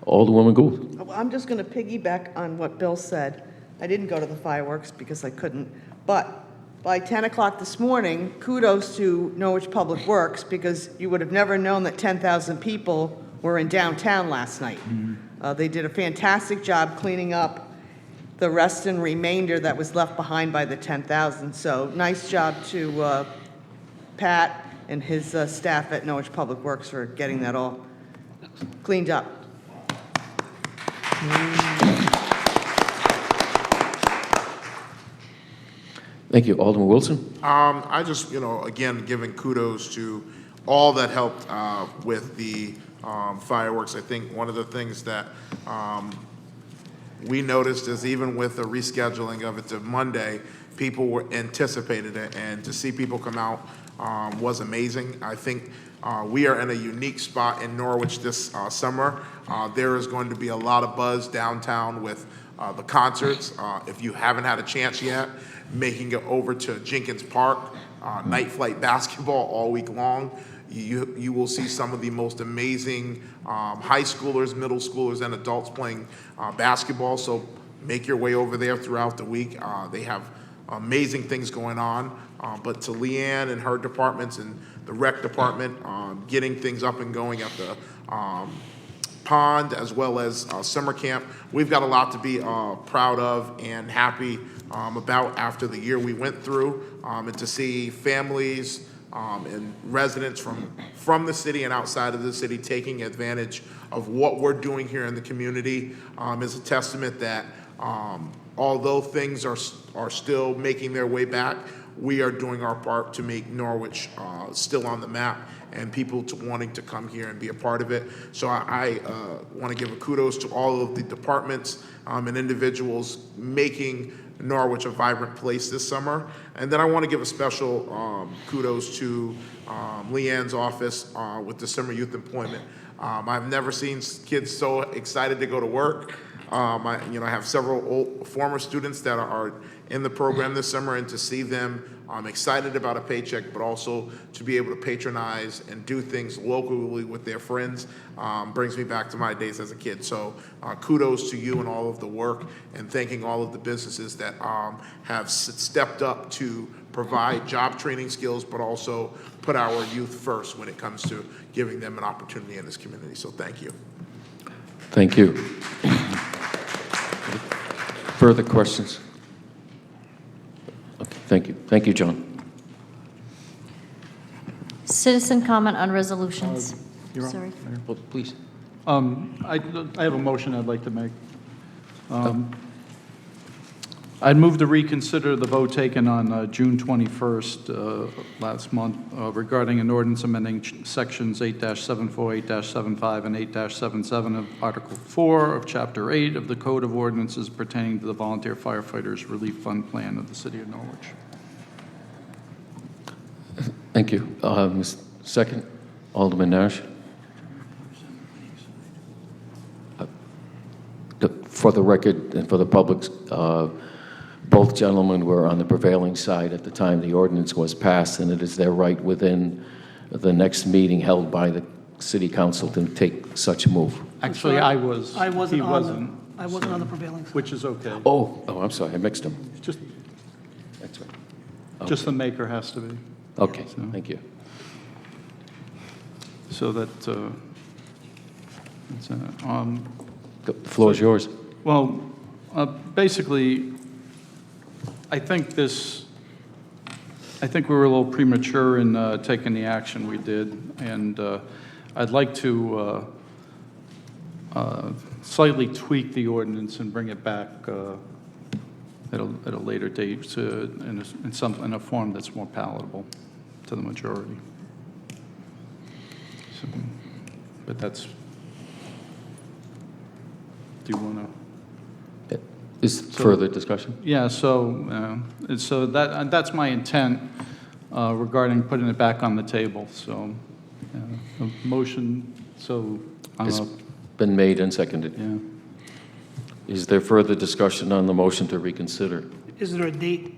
Alderwoman Gould. Well, I'm just going to piggyback on what Bill said. I didn't go to the fireworks because I couldn't, but by 10 o'clock this morning, kudos to Norwich Public Works, because you would have never known that 10,000 people were in downtown last night. They did a fantastic job cleaning up the rest and remainder that was left behind by the 10,000. So nice job to Pat and his staff at Norwich Public Works for getting that all cleaned up. Thank you. Alderman Wilson. I just, again, giving kudos to all that helped with the fireworks. I think one of the things that we noticed is even with the rescheduling of it to Monday, people were anticipated it, and to see people come out was amazing. I think we are in a unique spot in Norwich this summer. There is going to be a lot of buzz downtown with the concerts. If you haven't had a chance yet, making it over to Jenkins Park, night flight basketball all week long. You will see some of the most amazing high schoolers, middle schoolers, and adults playing basketball. So make your way over there throughout the week. They have amazing things going on. But to Leanne and her departments and the rec department, getting things up and going at the pond as well as summer camp, we've got a lot to be proud of and happy about after the year we went through, and to see families and residents from the city and outside of the city taking advantage of what we're doing here in the community is a testament that although things are still making their way back, we are doing our part to make Norwich still on the map and people wanting to come here and be a part of it. So I want to give a kudos to all of the departments and individuals making Norwich a vibrant place this summer. And then I want to give a special kudos to Leanne's office with the Summer Youth Employment. I've never seen kids so excited to go to work. I have several former students that are in the program this summer, and to see them excited about a paycheck, but also to be able to patronize and do things locally with their friends brings me back to my days as a kid. So kudos to you and all of the work, and thanking all of the businesses that have stepped up to provide job training skills, but also put our youth first when it comes to giving them an opportunity in this community. So thank you. Thank you. Further questions? Okay, thank you. Thank you, John. Citizen comment on resolutions. Sorry. Well, please. I have a motion I'd like to make. I'd move to reconsider the vote taken on June 21st last month regarding an ordinance amending sections 8-74, 8-75, and 8-77 of Article 4 of Chapter 8 of the Code of Ordinances pertaining to the Volunteer Firefighters Relief Fund Plan of the City of Norwich. Thank you. Second, Alderman Nash. For the record and for the public, both gentlemen were on the prevailing side at the time the ordinance was passed, and it is their right within the next meeting held by the city council to take such a move. Actually, I was. I wasn't He on wasn't. I wasn't on the prevailing side. Which is okay. Oh, I'm sorry, I mixed them. Just, That's right. just the maker has to be. Okay, thank you. So that, that's, The floor is yours. well, basically, I think we were a little premature in taking the action we did, and I'd like to slightly tweak the ordinance and bring it back at a later date in a form that's more palatable to the majority. So, but that's, do you want to? Is further discussion? Yeah, so that's my intent regarding putting it back on the table. So, a motion. So, It's been made and seconded. yeah. Is there further discussion on the motion to reconsider? Is there a date?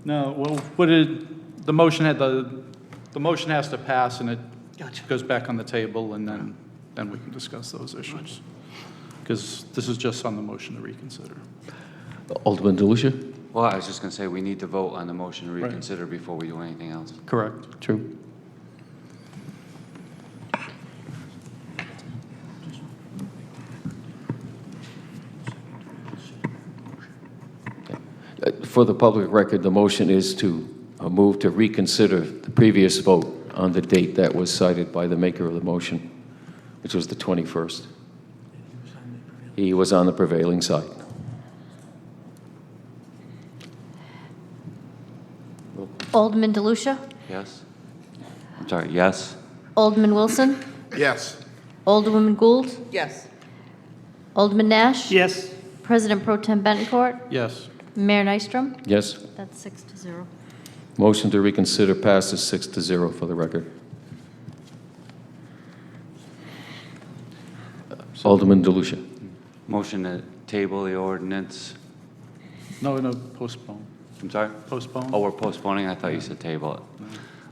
No. Well, the motion has to pass, and it Gotcha. goes back on the table, and then we can discuss those issues. Because this is just on the motion to reconsider. Alderman DeLucia? Well, I was just going to say, we need to vote on the motion to Right. reconsider before we do anything else. Correct. True. For the public record, the motion is to move to reconsider the previous vote on the date that was cited by the maker of the motion, which was the 21st. He was on the prevailing side. Alderman DeLucia? Yes? I'm sorry, yes? Alderman Wilson? Yes. Alderwoman Gould? Yes. Alderman Nash? Yes. President Pro Tem Bettencourt? Yes. Mayor Nystrom? Yes? That's 6-0. Motion to reconsider passes 6-0 for the record. Alderman DeLucia. Motion to table the ordinance. No, postpone. I'm sorry? Postpone? Oh, we're postponing? I thought you said table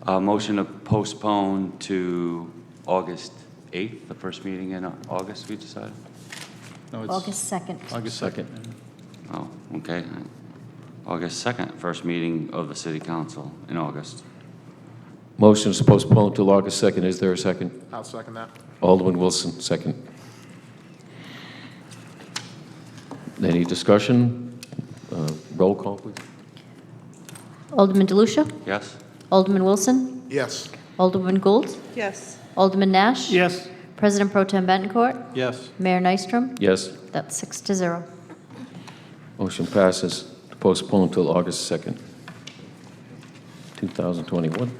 it. Motion to postpone to August 8th, the first meeting in August, we decided? No, it's August 2nd. August 2nd. Oh, okay. August 2nd, first meeting of the city council in August. Motion is postponed till August 2nd. Is there a second? I'll second that. Alderman Wilson, second. Any discussion? Roll call, please. Alderman DeLucia? Yes? Alderman Wilson? Yes. Alderman Gould? Yes. Alderman Nash? Yes. President Pro Tem Betancourt? Yes. Mayor Nystrom? Yes. That's 6-0. Motion passes to postpone until August 2nd, 2021.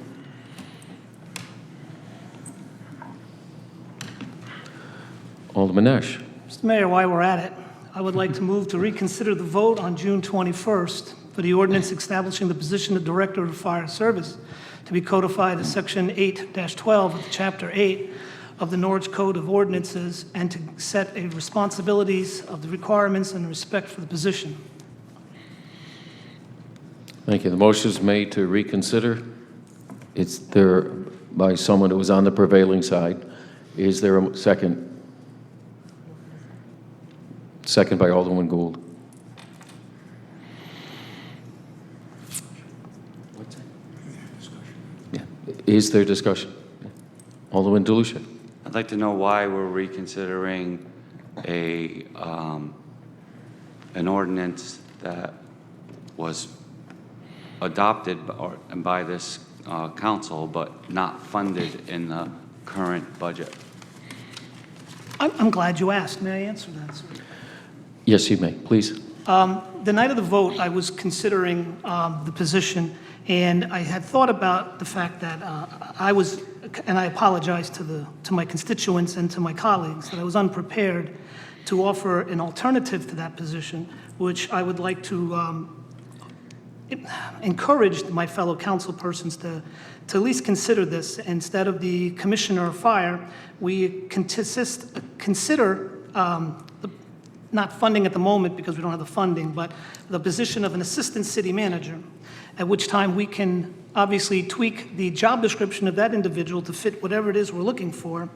Alderman Nash. Mr. Mayor, while we're at it, I would like to move to reconsider the vote on June 21st for the ordinance establishing the position of Director of Fire Service to be codified as Section 8-12 of Chapter 8 of the Norwich Code of Ordinances, and to set a responsibilities of the requirements and respect for the position. Thank you. The motion is made to reconsider. It's there by someone who was on the prevailing side. Is there a second? Second by Alderman Gould. Yeah. Is there discussion? Alderman DeLucia. I'd like to know why we're reconsidering an ordinance that was adopted by this council, but not funded in the current budget. I'm glad you asked. May I answer that, sir? Yes, you may, please. The night of the vote, I was considering the position, and I had thought about the fact that I was, and I apologize to my constituents and to my colleagues, that I was unprepared to offer an alternative to that position, which I would like to encourage my fellow council persons to at least consider this. Instead of the Commissioner of Fire, we consider not funding at the moment because we don't have the funding, but the position of an assistant city manager, at which time we can obviously tweak the job description of that individual to fit whatever it is we're looking for.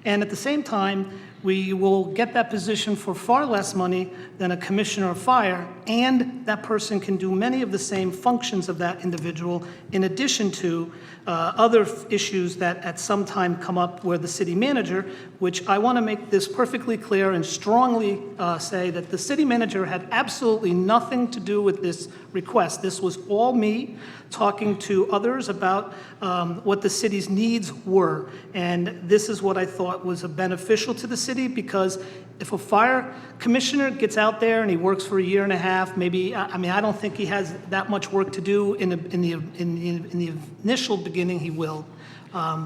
And at the same time, we will get that position for far less money than a commissioner of fire, and that person can do many of the same functions of that individual in addition to other issues that at some time come up where the city manager, which I want to make this perfectly clear and strongly say that the city manager had absolutely nothing to do with this request. This was all me talking to others about what the city's needs were. And this is what I thought was beneficial to the city, because if a fire commissioner gets out there and he works for a year and a half, maybe, I mean, I don't think he has that much work to do in the initial beginning. He will.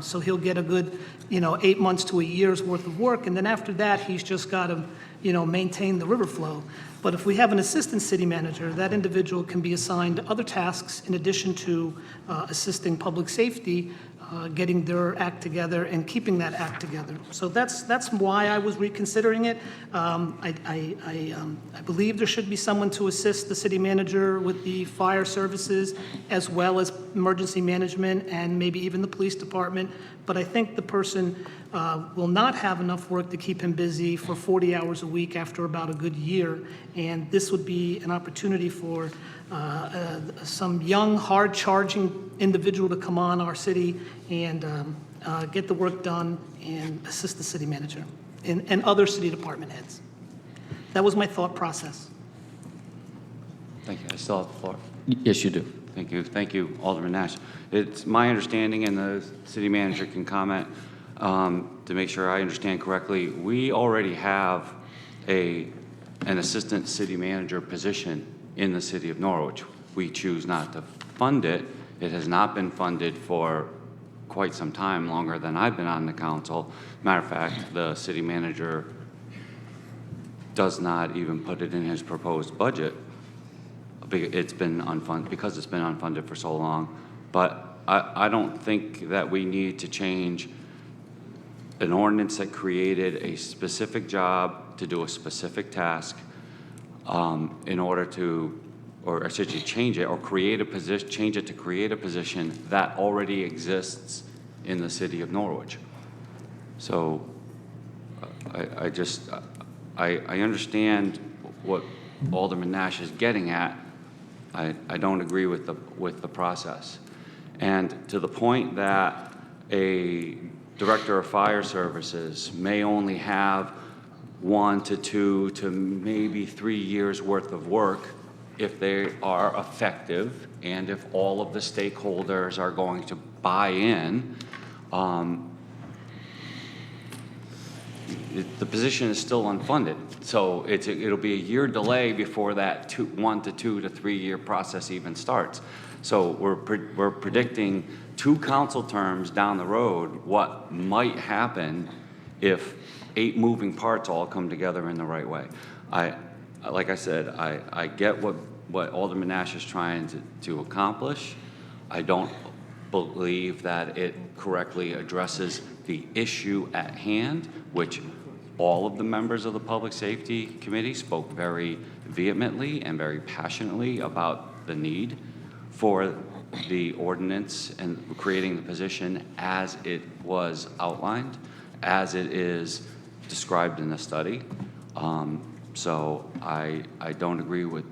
So he'll get a good, 8 months to a year's worth of work. And then after that, he's just got to, maintain the river flow. But if we have an assistant city manager, that individual can be assigned other tasks in addition to assisting public safety, getting their act together and keeping that act together. So that's why I was reconsidering it. I believe there should be someone to assist the city manager with the fire services, as well as emergency management and maybe even the police department. But I think the person will not have enough work to keep him busy for 40 hours a week after about a good year. And this would be an opportunity for some young, hard-charging individual to come on our city and get the work done and assist the city manager and other city department heads. That was my thought process. Thank you. I still have the floor. Yes, you do. Thank you. Thank you, Alderman Nash. It's my understanding, and the city manager can comment to make sure I understand correctly, we already have an assistant city manager position in the city of Norwich. We choose not to fund it. It has not been funded for quite some time, longer than I've been on the council. Matter of fact, the city manager does not even put it in his proposed budget. It's been unfunded because it's been unfunded for so long. But I don't think that we need to change an ordinance that created a specific job to do a specific task in order to, or essentially change it or create a position, change it to create a position that already exists in the city of Norwich. So I understand what Alderman Nash is getting at. I don't agree with the process. And to the point that a director of fire services may only have 1 to 2 to maybe 3 years worth of work if they are effective and if all of the stakeholders are going to buy in, the position is still unfunded. So it'll be a year delay before that 1 to 2 to 3 year process even starts. So we're predicting 2 council terms down the road what might happen if 8 moving parts all come together in the right way. Like I said, I get what Alderman Nash is trying to accomplish. I don't believe that it correctly addresses the issue at hand, which all of the members of the Public Safety Committee spoke very vehemently and very passionately about the need for the ordinance and creating the position as it was outlined, as it is described in the study. So I don't agree with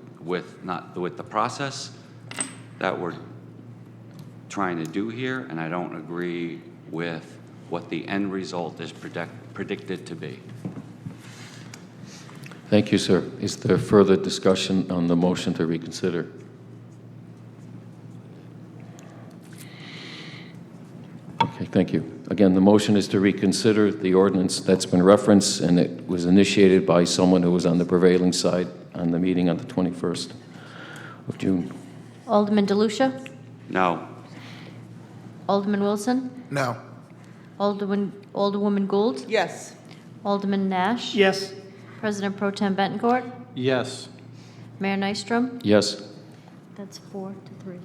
the process that we're trying to do here, and I don't agree with what the end result is predicted to be. Thank you, sir. Is there further discussion on the motion to reconsider? Okay, thank you. Again, the motion is to reconsider the ordinance that's been referenced, and it was initiated by someone who was on the prevailing side on the meeting on the 21st of June. Alderman DeLucia? No. Alderman Wilson? No. Alderwoman Gould? Yes. Alderman Nash? Yes. President Pro Tem Bettencourt? Yes. Mayor Nystrom? Yes. That's 4 to 3.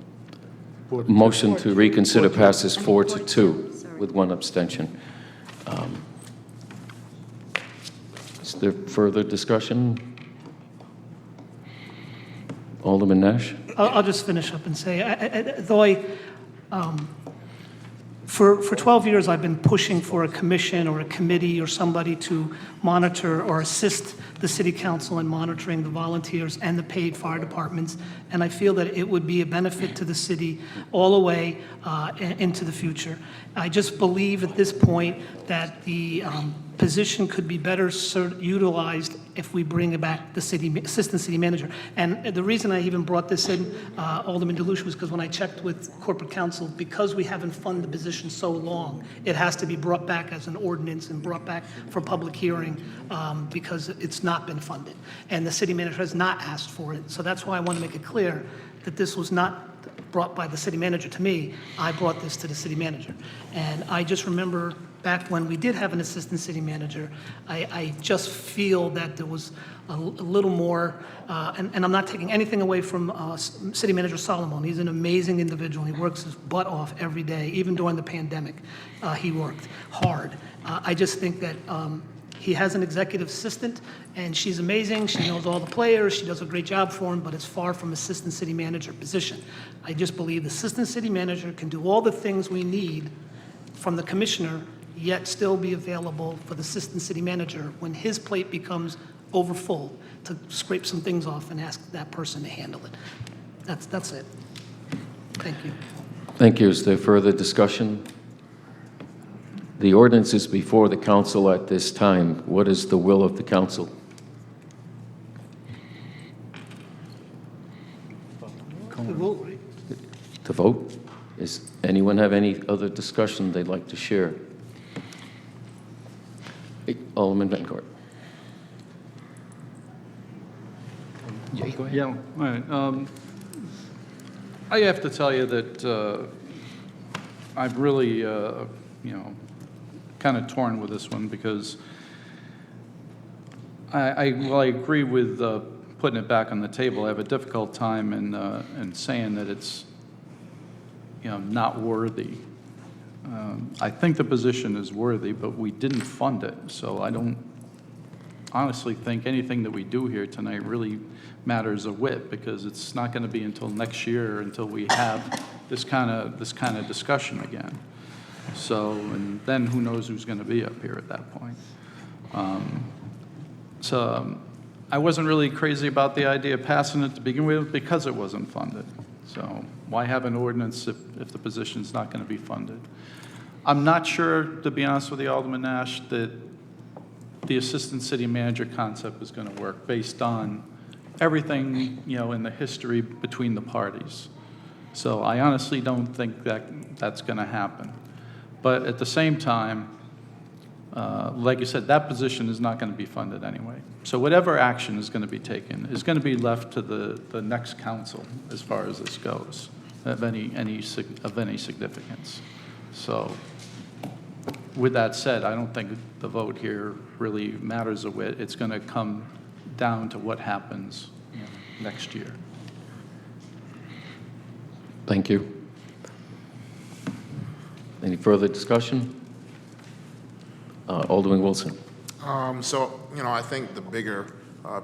Motion to reconsider passes 4 to 2 with 1 abstention. Is there further discussion? Alderman Nash? I'll just finish up and say, for 12 years, I've been pushing for a commission or a committee or somebody to monitor or assist the city council in monitoring the volunteers and the paid fire departments, and I feel that it would be a benefit to the city all the way into the future. I just believe at this point that the position could be better utilized if we bring back the assistant city manager. And the reason I even brought this in, Alderman DeLucia, was because when I checked with corporate counsel, because we haven't funded the position so long, it has to be brought back as an ordinance and brought back for public hearing because it's not been funded. And the city manager has not asked for it. So that's why I want to make it clear that this was not brought by the city manager to me. I brought this to the city manager. And I just remember back when we did have an assistant city manager, I just feel that there was a little more, and I'm not taking anything away from City Manager Solomon. He's an amazing individual. He works his butt off every day. Even during the pandemic, he worked hard. I just think that he has an executive assistant, and she's amazing. She knows all the players. She does a great job for him, but it's far from assistant city manager position. I just believe the assistant city manager can do all the things we need from the commissioner, yet still be available for the assistant city manager when his plate becomes overfull to scrape some things off and ask that person to handle it. That's it. Thank you. Thank you. Is there further discussion? The ordinance is before the council at this time. What is the will of the council? To vote? Does anyone have any other discussion they'd like to share? Alderman Bettencourt. Yeah, go ahead. Yeah, all right. I have to tell you that I've really, kind of torn with this one because I agree with putting it back on the table. I have a difficult time in saying that it's, not worthy. I think the position is worthy, but we didn't fund it, so I don't honestly think anything that we do here tonight really matters a whit, because it's not going to be until next year until we have this kind of discussion again. So, and then who knows who's going to be up here at that point. So I wasn't really crazy about the idea of passing it to begin with because it wasn't funded. So why have an ordinance if the position's not going to be funded? I'm not sure, to be honest with you, Alderman Nash, that the assistant city manager concept is going to work based on everything, in the history between the parties. So I honestly don't think that that's going to happen. But at the same time, like you said, that position is not going to be funded anyway. So whatever action is going to be taken is going to be left to the next council as far as this goes, of any significance. So with that said, I don't think the vote here really matters a whit. It's going to come down to what happens next year. Thank you. Any further discussion? Alderman Wilson. So, I think the bigger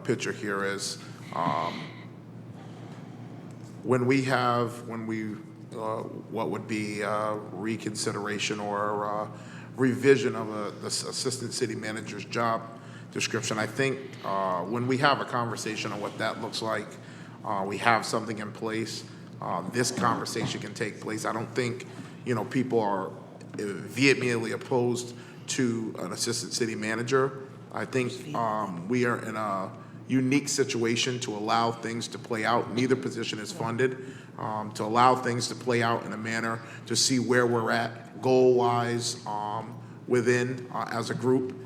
picture here is when we what would be reconsideration or revision of the assistant city manager's job description, I think when we have a conversation on what that looks like, we have something in place, this conversation can take place. I don't think, people are vehemently opposed to an assistant city manager. I think we are in a unique situation to allow things to play out. Neither position is funded. To allow things to play out in a manner to see where we're at goal-wise within as a group.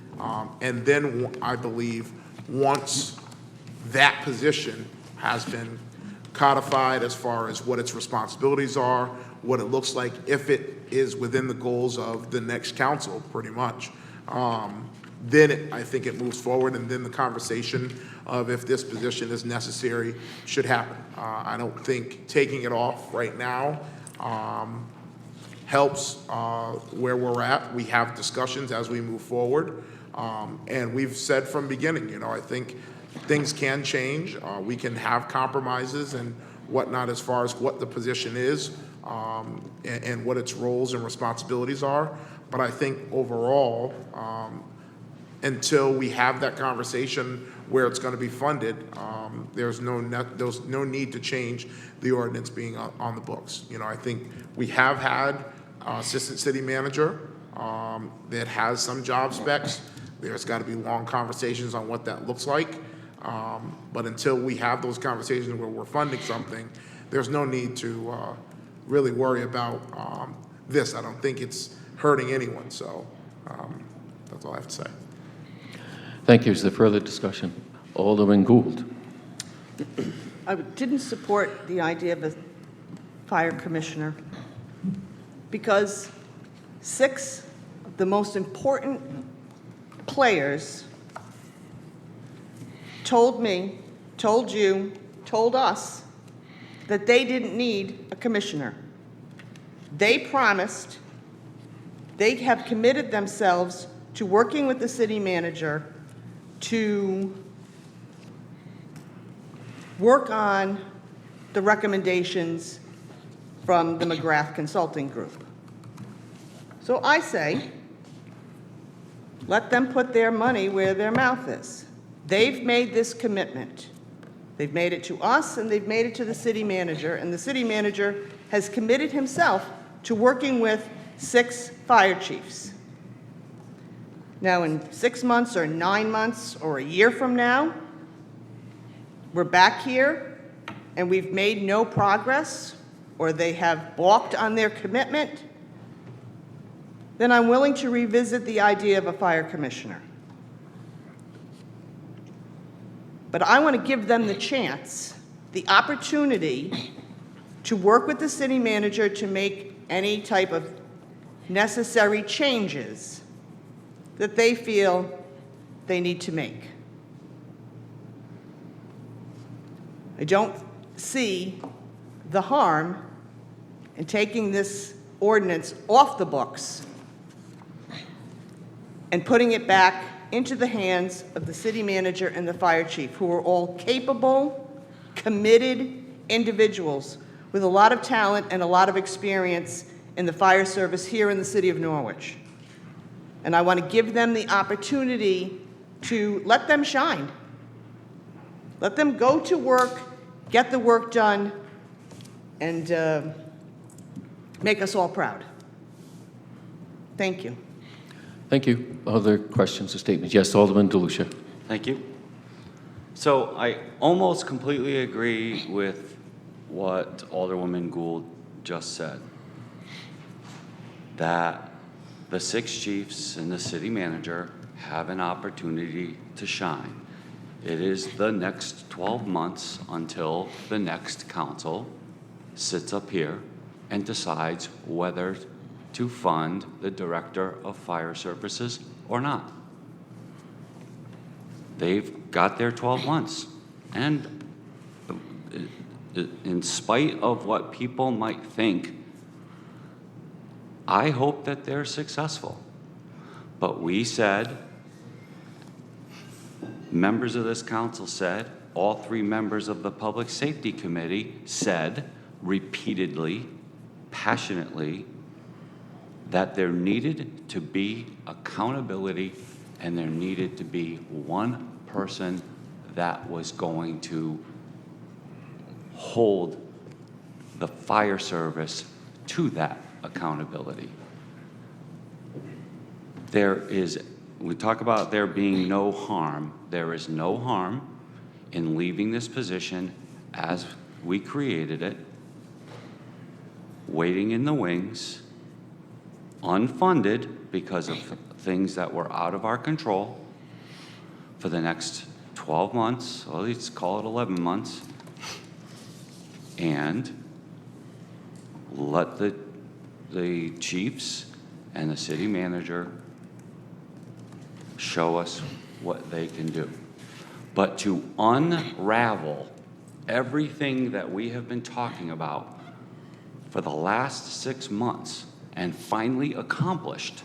And then I believe once that position has been codified as far as what its responsibilities are, what it looks like, if it is within the goals of the next council, pretty much, then I think it moves forward, and then the conversation of if this position is necessary should happen. I don't think taking it off right now helps where we're at. We have discussions as we move forward, and we've said from beginning, I think things can change. We can have compromises and whatnot as far as what the position is and what its roles and responsibilities are. But I think overall, until we have that conversation where it's going to be funded, there's no need to change the ordinance being on the books. I think we have had assistant city manager that has some job specs. There's got to be long conversations on what that looks like. But until we have those conversations where we're funding something, there's no need to really worry about this. I don't think it's hurting anyone. So that's all I have to say. Thank you. Is there further discussion? Alderman Gould. I didn't support the idea of a fire commissioner because 6 of the most important players told me, told you, told us that they didn't need a commissioner. They promised, they have committed themselves to working with the city manager to work on the recommendations from the McGrath Consulting Group. So I say, let them put their money where their mouth is. They've made this commitment. They've made it to us and they've made it to the city manager, and the city manager has committed himself to working with 6 fire chiefs. Now, in 6 months or 9 months or a year from now, we're back here and we've made no progress, or they have balked on their commitment, then I'm willing to revisit the idea of a fire commissioner. But I want to give them the chance, the opportunity to work with the city manager to make any type of necessary changes that they feel they need to make. I don't see the harm in taking this ordinance off the books and putting it back into the hands of the city manager and the fire chief, who are all capable, committed individuals with a lot of talent and a lot of experience in the fire service here in the city of Norwich. And I want to give them the opportunity to let them shine. Let them go to work, get the work done, and make us all proud. Thank you. Thank you. Other questions or statements? Yes, Alderman DeLucia. Thank you. So I almost completely agree with what Alderwoman Gould just said, that the 6 chiefs and the city manager have an opportunity to shine. It is the next 12 months until the next council sits up here and decides whether to fund the Director of Fire Services or not. They've got their 12 months. And in spite of what people might think, I hope that they're successful. But we said, members of this council said, all 3 members of the Public Safety Committee said repeatedly, passionately, that there needed to be accountability and there needed to be one person that was going to hold the fire service to that accountability. We talk about there being no harm. There is no harm in leaving this position as we created it, waiting in the wings, unfunded because of things that were out of our control for the next 12 months, or at least call it 11 months, and let the chiefs and the city manager show us what they can do. But to unravel everything that we have been talking about for the last 6 months and finally accomplished,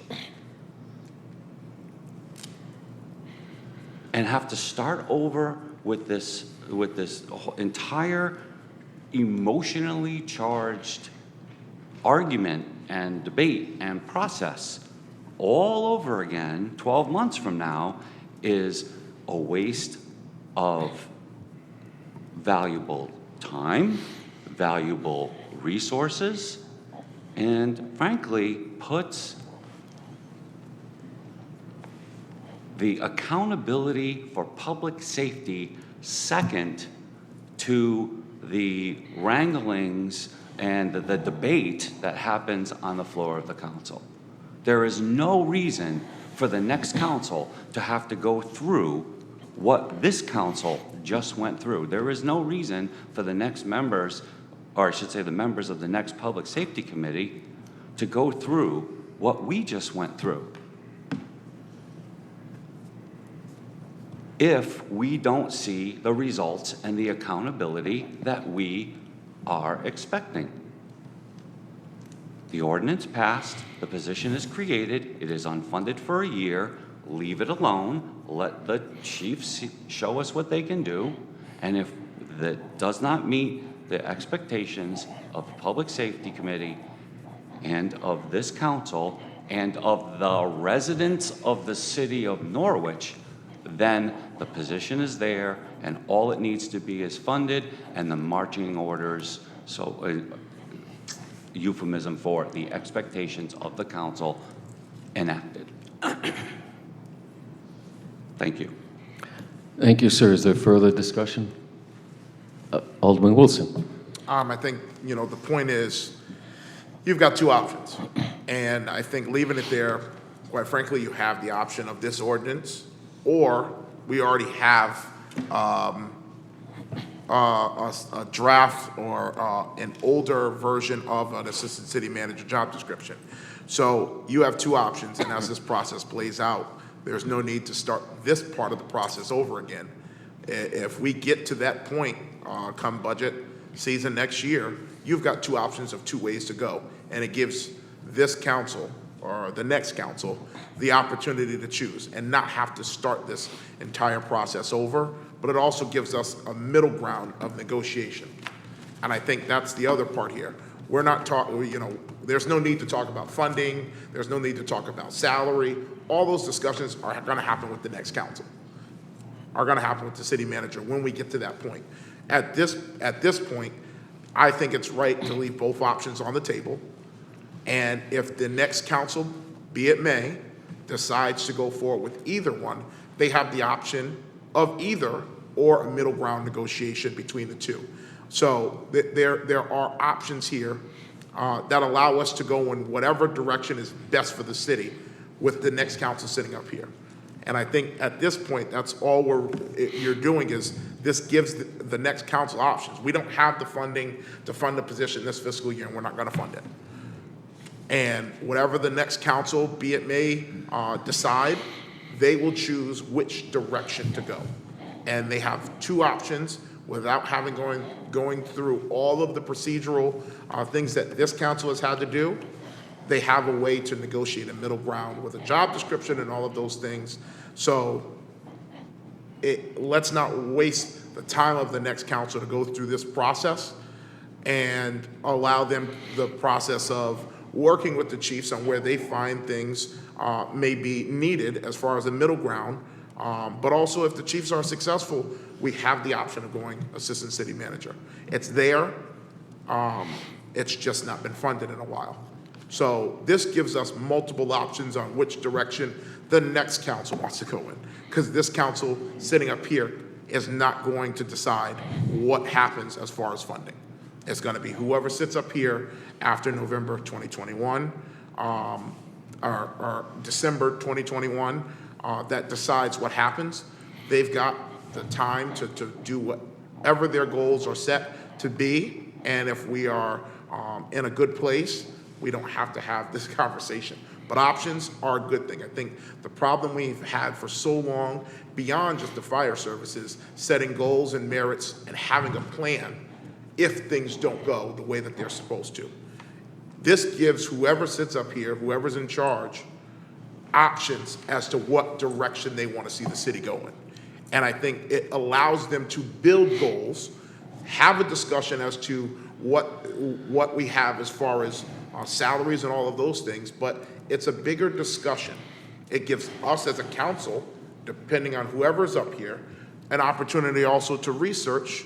and have to start over with this entire emotionally charged argument and debate and process all over again 12 months from now is a waste of valuable time, valuable resources, and frankly puts the accountability for public safety second to the wranglings and the debate that happens on the floor of the council. There is no reason for the next council to have to go through what this council just went through. There is no reason for the next members, or I should say the members of the next Public Safety Committee, to go through what we just went through. If we don't see the results and the accountability that we are expecting. The ordinance passed, the position is created, it is unfunded for a year, leave it alone, let the chiefs show us what they can do, and if that does not meet the expectations of the Public Safety Committee and of this council and of the residents of the city of Norwich, then the position is there and all it needs to be is funded and the marching orders, so euphemism for the expectations of the council enacted. Thank you. Thank you, sir. Is there further discussion? Alderman Wilson. I think, the point is, you've got 2 options. And I think leaving it there, quite frankly, you have the option of this ordinance, or we already have a draft or an older version of an assistant city manager job description. So you have 2 options, and as this process plays out, there's no need to start this part of the process over again. If we get to that point, come budget season next year, you've got 2 options of 2 ways to go. And it gives this council or the next council the opportunity to choose and not have to start this entire process over, but it also gives us a middle ground of negotiation. And I think that's the other part here. We're not talking, there's no need to talk about funding, there's no need to talk about salary. All those discussions are gonna happen with the next council, are gonna happen with the city manager when we get to that point. At this point, I think it's right to leave both options on the table. And if the next council, be it May, decides to go forward with either one, they have the option of either or a middle ground negotiation between the two. So there are options here that allow us to go in whatever direction is best for the city with the next council sitting up here. And I think at this point, that's all you're doing is this gives the next council options. We don't have the funding to fund the position this fiscal year, and we're not going to fund it. And whatever the next council, be it may, decide, they will choose which direction to go. And they have two options without having going through all of the procedural things that this council has had to do. They have a way to negotiate a middle ground with a job description and all of those things. So let's not waste the time of the next council to go through this process and allow them the process of working with the chiefs on where they find things may be needed as far as a middle ground. But also, if the chiefs are successful, we have the option of going assistant city manager. It's there. It's just not been funded in a while. So this gives us multiple options on which direction the next council wants to go in. Because this council sitting up here is not going to decide what happens as far as funding. It's going to be whoever sits up here after November 2021 or December 2021 that decides what happens. They've got the time to do whatever their goals are set to be. And if we are in a good place, we don't have to have this conversation. But options are a good thing. I think the problem we've had for so long, beyond just the fire services, setting goals and merits and having a plan if things don't go the way that they're supposed to. This gives whoever sits up here, whoever's in charge, options as to what direction they want to see the city going. And I think it allows them to build goals, have a discussion as to what we have as far as salaries and all of those things, but it's a bigger discussion. It gives us as a council, depending on whoever's up here, an opportunity also to research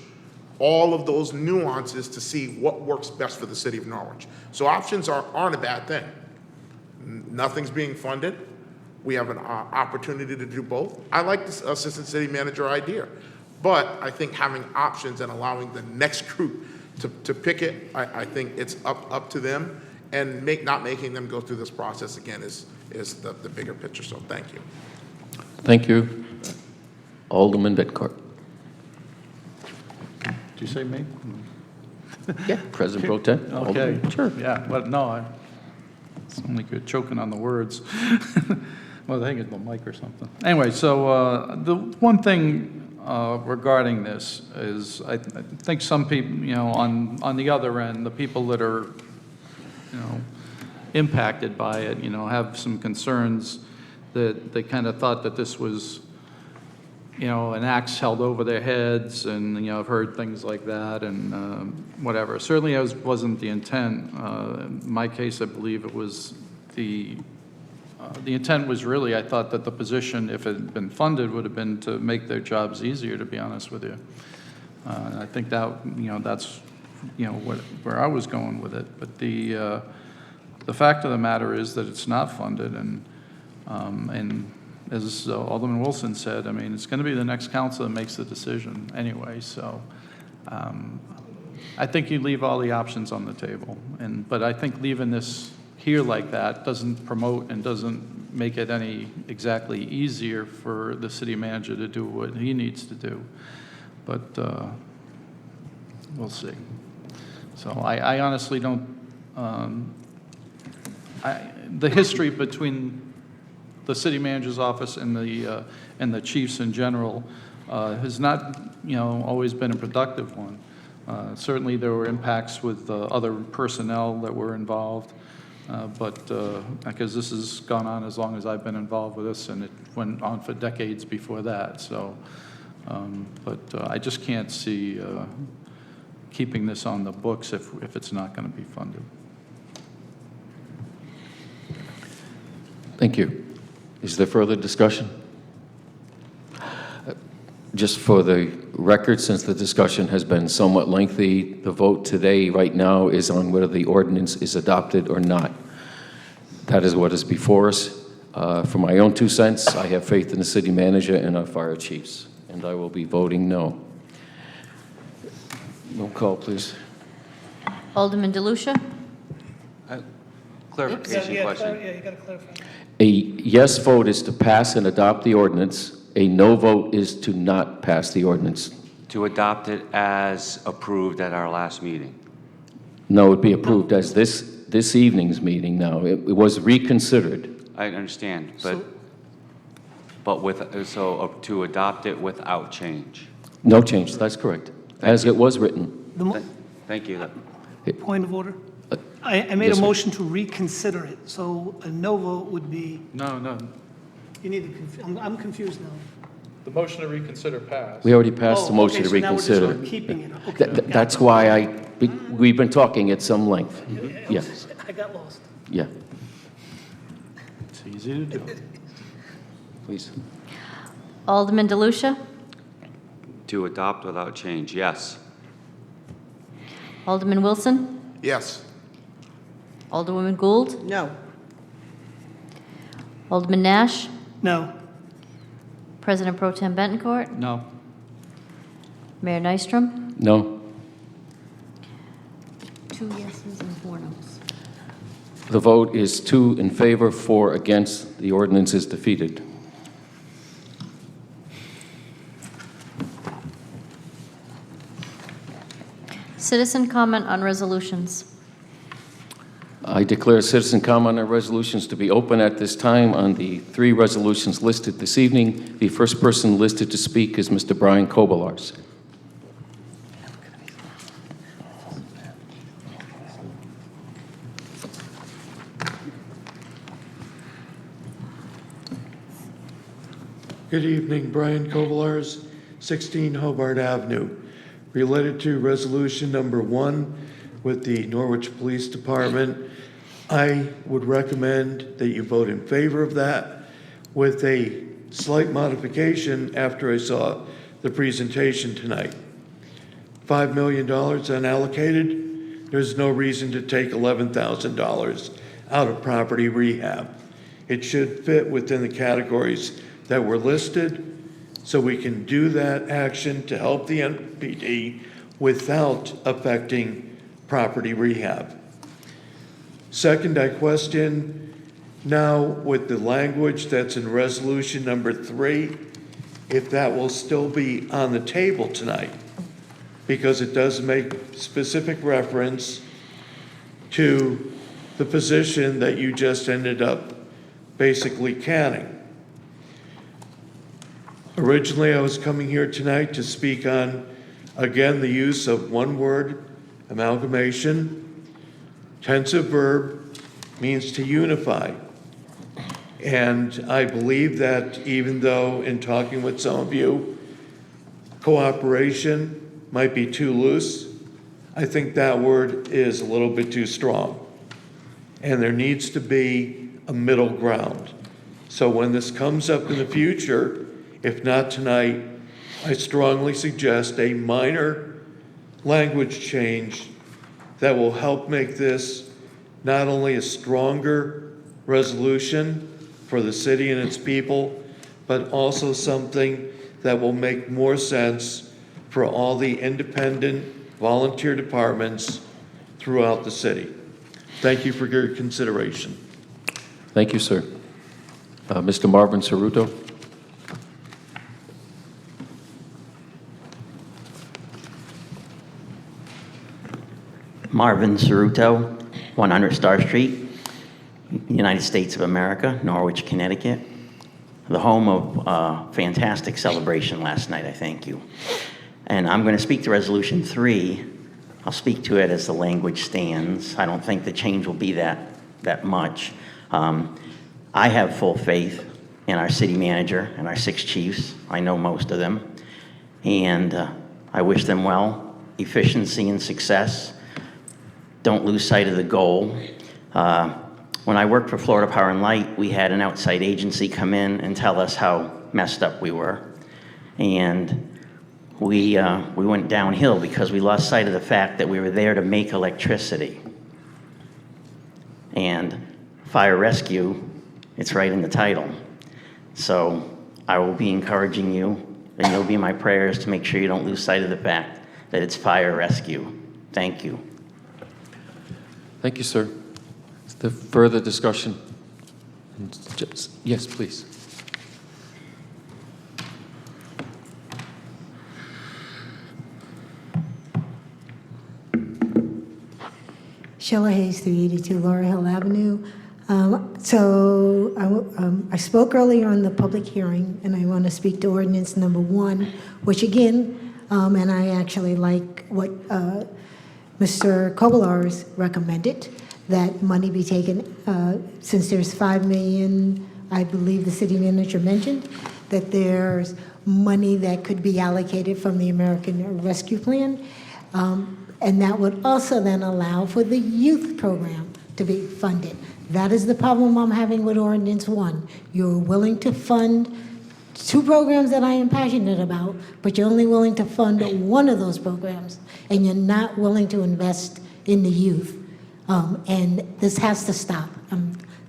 all of those nuances to see what works best for the city of Norwich. So options aren't a bad thing. Nothing's being funded. We have an opportunity to do both. I like this assistant city manager idea, but I think having options and allowing the next group to pick it, I think it's up to them, and not making them go through this process again is the bigger picture. So thank you. Thank you. Alderman Betcourt. Did you say me? Yeah, President Pro Tem. Okay. Alderman. Sure. Yeah, well, no, it's only good choking on the words. Well, I think it's the mic or something. Anyway, so the one thing regarding this is I think some people, on the other end, the people that are, impacted by it, have some concerns that they kind of thought that this was, an axe held over their heads, and, I've heard things like that, and whatever. Certainly it wasn't the intent. In my case, I believe it was the intent was really, I thought that the position, if it had been funded, would have been to make their jobs easier, to be honest with you. And I think that, that's, where I was going with it. But the fact of the matter is that it's not funded, and as Alderman Wilson said, I mean, it's going to be the next council that makes the decision anyway. So I think you leave all the options on the table, but I think leaving this here like that doesn't promote and doesn't make it any exactly easier for the city manager to do what he needs to do. But we'll see. So I honestly don't. The history between the city manager's office and the chiefs in general has not, always been a productive one. Certainly, there were impacts with other personnel that were involved, but because this has gone on as long as I've been involved with this, and it went on for decades before that. So, but I just can't see keeping this on the books if it's not going to be funded. Thank you. Is there further discussion? Just for the record, since the discussion has been somewhat lengthy, the vote today right now is on whether the ordinance is adopted or not. That is what is before us. For my own 2 cents, I have faith in the city manager and our fire chiefs. and I will be voting no. Roll call, please. Alderman DeLucia? Clarification question. Yeah, you got to clarify. A yes vote is to pass and adopt the ordinance. A no vote is to not pass the ordinance. To adopt it as approved at our last meeting. No, it would be approved as this evening's meeting now. It was reconsidered. I understand, but to adopt it without change. No change, that's correct, as it was written. Thank you. Point of order. I made yes, a sir. motion to reconsider it, so a no vote would be, No. you need to, I'm confused now. The motion to reconsider passed. We already passed the Oh, motion okay, to so now we're just reconsider. keeping it. Okay, got it. That's why we've been talking at some length. Yeah, I got lost. yeah, It's easy to do. please. Alderman DeLucia? To adopt without change, yes. Alderman Wilson? Yes. Alderwoman Gould? No. Alderman Nash? No. President Pro Tem Bentoncourt? No. Mayor Nystrom? No. 2 yeses and 4 noes. The vote is 2 in favor, 4 against. The ordinance is defeated. Citizen comment on resolutions. I declare citizen comment on resolutions to be open at this time on the 3 resolutions listed this evening. The first person listed to speak is Mr. Brian Kobolars. Good evening, Brian Kovalars, 16 Hobart Avenue. Related to resolution number 1 with the Norwich Police Department, I would recommend that you vote in favor of that with a slight modification after I saw the presentation tonight. $5 million unallocated, there's no reason to take $11,000 out of property rehab. It should fit within the categories that were listed, so we can do that action to help the NPD without affecting property rehab. Second, I question now with the language that's in resolution number 3, if that will still be on the table tonight, because it does make specific reference to the position that you just ended up basically canning. Originally, I was coming here tonight to speak on, again, the use of one-word amalgamation. Tensive verb means to unify. And I believe that even though in talking with some of you, cooperation might be too loose, I think that word is a little bit too strong. And there needs to be a middle ground. So when this comes up in the future, if not tonight, I strongly suggest a minor language change that will help make this not only a stronger resolution for the city and its people, but also something that will make more sense for all the independent volunteer departments throughout the city. Thank you for your consideration. Thank you, sir. Mr. Marvin Cerruto. Marvin Cerruto, 100 Star Street, United States of America, Norwich, Connecticut. The home of a fantastic celebration last night, I thank you. And I'm going to speak to Resolution 3. I'll speak to it as the language stands. I don't think the change will be that much. I have full faith in our city manager and our 6 chiefs. I know most of them. And I wish them well, efficiency and success. Don't lose sight of the goal. When I worked for Florida Power and Light, we had an outside agency come in and tell us how messed up we were. And we went downhill because we lost sight of the fact that we were there to make electricity. And fire rescue, it's right in the title. So I will be encouraging you then you'll be my prayers to make sure you don't lose sight of the fact that it's fire rescue. Thank you. Thank you, sir. Is there further discussion? Yes, please. Sheila Hayes, 382 Laurel Hill Avenue. I spoke earlier on the public hearing, and I want to speak to ordinance number 1, which again, and I actually like what Mr. Kovalars recommended, that money be taken, since there's $5 million, I believe the city manager mentioned, that there's money that could be allocated from the American Rescue Plan. And that would also then allow for the youth program to be funded. That is the problem I'm having with ordinance 1. You're willing to fund 2 programs that I am passionate about, but you're only willing to fund one of those programs, and you're not willing to invest in the youth. And this has to stop.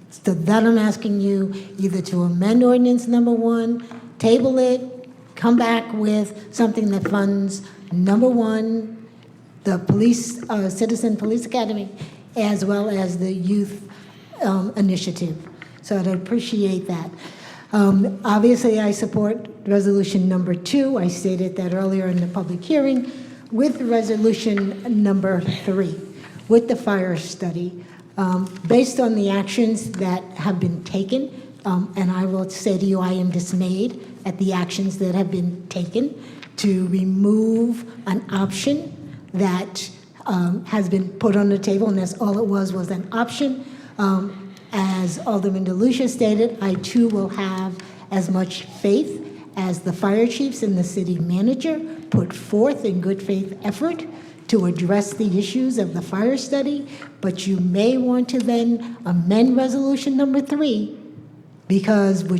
So that I'm asking you either to amend ordinance number 1, table it, come back with something that funds number 1, the police, Citizen Police Academy, as well as the youth initiative. So I'd appreciate that. Obviously, I support resolution number 2. I stated that earlier in the public hearing. With resolution number 3, with the fire study, based on the actions that have been taken, and I will say to you, I am dismayed at the actions that have been taken to remove an option that has been put on the table, and that's all it was an option. As Alderman DeLucia stated, I too will have as much faith as the fire chiefs and the city manager put forth in good faith effort to address the issues of the fire study, but you may want to then amend resolution number 3, because we're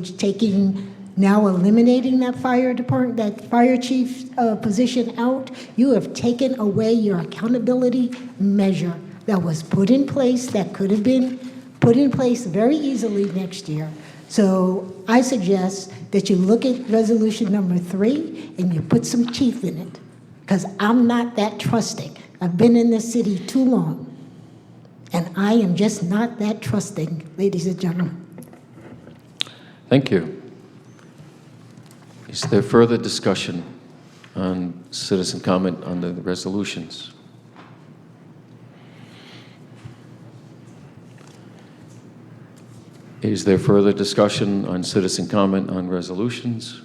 now eliminating that fire department, that fire chief position out. You have taken away your accountability measure that was put in place, that could have been put in place very easily next year. So I suggest that you look at resolution number 3 and you put some teeth in it, because I'm not that trusting. I've been in this city too long, and I am just not that trusting, ladies and gentlemen. Thank you. Is there further discussion on citizen comment on the resolutions? Is there further discussion on citizen comment on resolutions?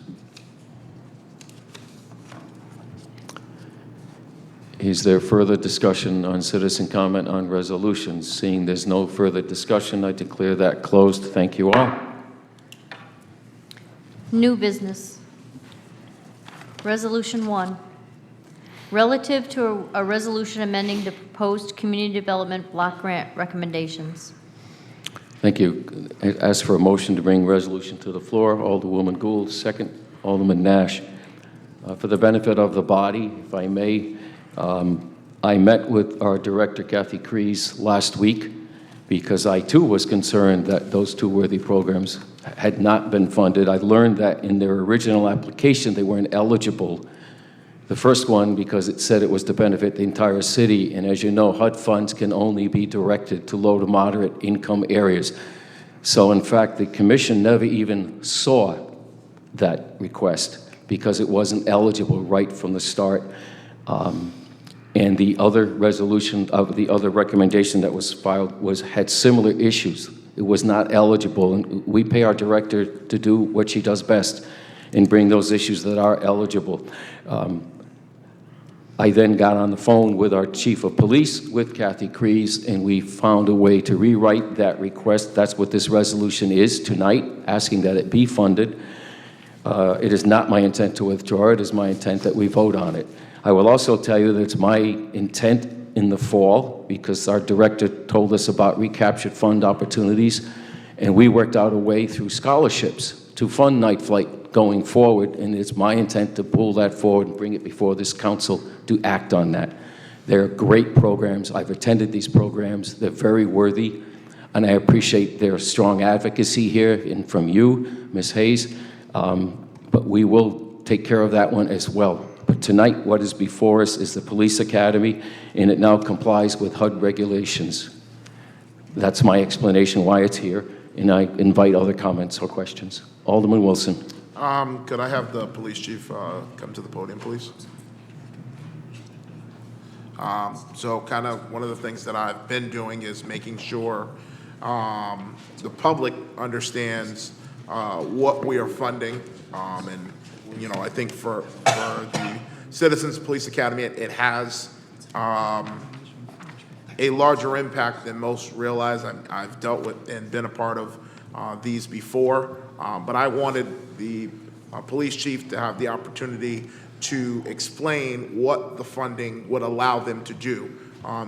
Is there further discussion on citizen comment on resolutions? Seeing there's no further discussion, I declare that closed. Thank you all. New business. Resolution 1, relative to a resolution amending the proposed community development block grant recommendations. Thank you. I ask for a motion to bring resolution to the floor. Alderwoman Gould, second. Alderman Nash. For the benefit of the body, if I may, I met with our director, Kathy Crees, last week, because I too was concerned that those 2 worthy programs had not been funded. I learned that in their original application, they weren't eligible. The first one, because it said it was to benefit the entire city, and as you know, HUD funds can only be directed to low to moderate income areas. So in fact, the commission never even saw that request because it wasn't eligible right from the start. And the other resolution of the other recommendation that was filed had similar issues. It was not eligible, and we pay our director to do what she does best and bring those issues that are eligible. I then got on the phone with our chief of police, with Kathy Crees, and we found a way to rewrite that request. That's what this resolution is tonight, asking that it be funded. It is not my intent to withdraw. It is my intent that we vote on it. I will also tell you that it's my intent in the fall, because our director told us about recaptured fund opportunities, and we worked out a way through scholarships to fund Night Flight going forward, and it's my intent to pull that forward and bring it before this council to act on that. They're great programs. I've attended these programs. They're very worthy, and I appreciate their strong advocacy here and from you, Ms. Hayes, but we will take care of that one as well. But tonight, what is before us is the Police Academy, and it now complies with HUD regulations. That's my explanation why it's here, and I invite other comments or questions. Alderman Wilson. Could I have the police chief come to the podium, please? So kind of one of the things that I've been doing is making sure the public understands what we are funding. And, you know, I think for the Citizens Police Academy, it has a larger impact than most realize. I've dealt with and been a part of these before, but I wanted the police chief to have the opportunity to explain what the funding would allow them to do,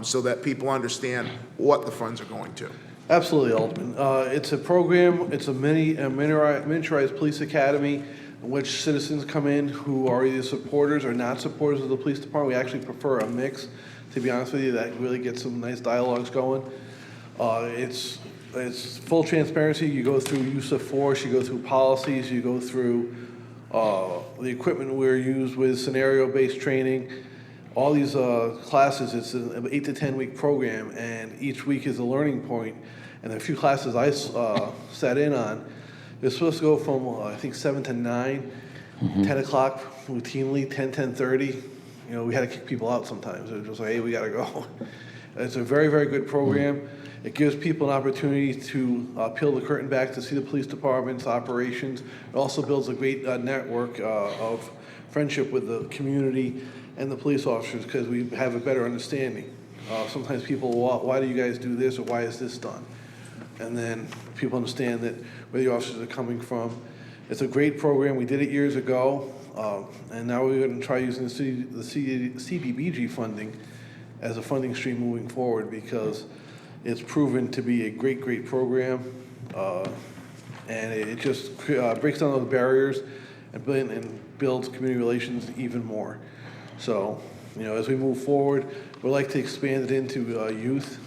so that people understand what the funds are going to. Absolutely, Alderman. It's a program, it's a miniaturized police academy in which citizens come in who are either supporters or not supporters of the police department. We actually prefer a mix, to be honest with you. That really gets some nice dialogues going. It's full transparency. You go through use of force, you go through policies, you go through the equipment we're used with, scenario-based training. All these classes, it's an 8 to 10 week program, and each week is a learning point. And the few classes I sat in on, it's supposed to go from, I think, 7 to 9, 10 o'clock routinely, 10:30. You know, we had to kick people out sometimes. It was just like, hey, we got to go. It's a very, very good program. It gives people an opportunity to peel the curtain back to see the police department's operations. It also builds a great network of friendship with the community and the police officers, because we have a better understanding. Sometimes people, why do you guys do this, or why is this done? And then people understand that where the officers are coming from. It's a great program. We did it years ago, and now we're going to try using the CDBG funding as a funding stream moving forward, because it's proven to be a great, great program, and it just breaks down those barriers and builds community relations even more. So, you know, as we move forward, we'd like to expand it into youth.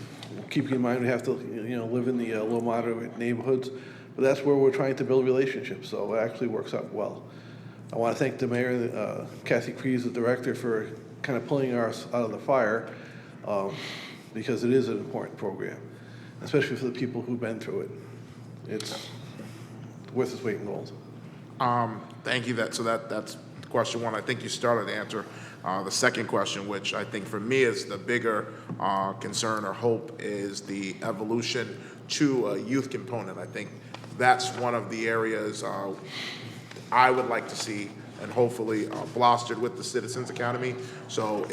Keeping in mind we have to, you know, live in the low moderate neighborhoods, but that's where we're trying to build relationships. So it actually works out well. I want to thank the mayor, Kathy Crees, the director, for kind of pulling us out of the fire, because it is an important program, especially for the people who've been through it. It's worth its weight in gold. Thank you. That's question one. I think you started to answer the second question, which I think for me is the bigger concern or hope, is the evolution to a youth component. I think that's one of the areas I would like to see, and hopefully blostered with the Citizens Academy. So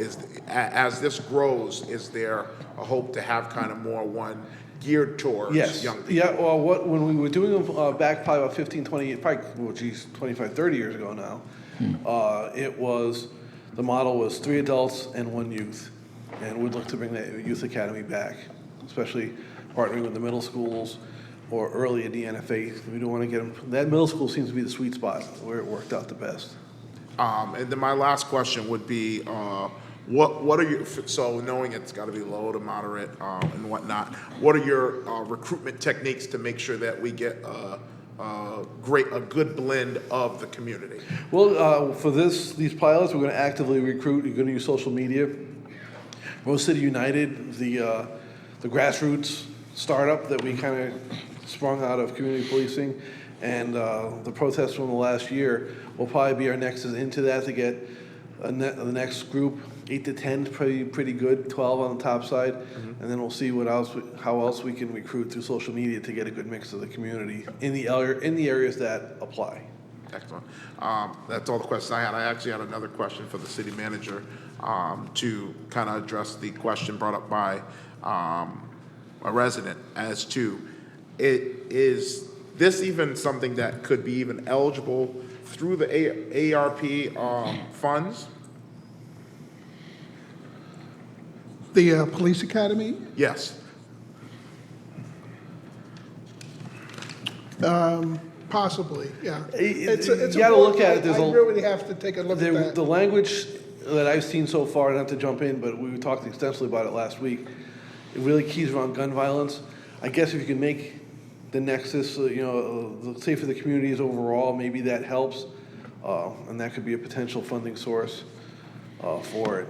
as this grows, is there a hope to have kind of more one geared towards young people? Yeah, well, when we were doing them back probably about 15, 20, probably, 25, 30 years ago now, the model was 3 adults and 1 youth. And we'd look to bring that youth academy back, especially partnering with the middle schools or early in the NFA. We don't want to get them, that middle school seems to be the sweet spot where it worked out the best. And then my last question would be, what are your, so knowing it's got to be low to moderate and whatnot, what are your recruitment techniques to make sure that we get a good blend of the community? Well, for these pilots, we're going to actively recruit. You're going to use social media. Rose City United, the grassroots startup that we kind of sprung out of community policing, and the protests from the last year will probably be our nexus into that to get the next group. 8 to 10 is pretty good, 12 on the top side, and then we'll see how else we can recruit through social media to get a good mix of the community in the areas that apply. Excellent. That's all the questions I had. I actually had another question for the city manager to kind of address the question brought up by a resident as to, is this even something that could be even eligible through the ARP funds? The police academy? Yes. Possibly, yeah. You got to look at it. I really have to take a look at that. The language that I've seen so far, not to jump in, but we talked extensively about it last week, it really keys around gun violence. I guess if you can make the nexus, safer the community is overall, maybe that helps. and that could be a potential funding source for it.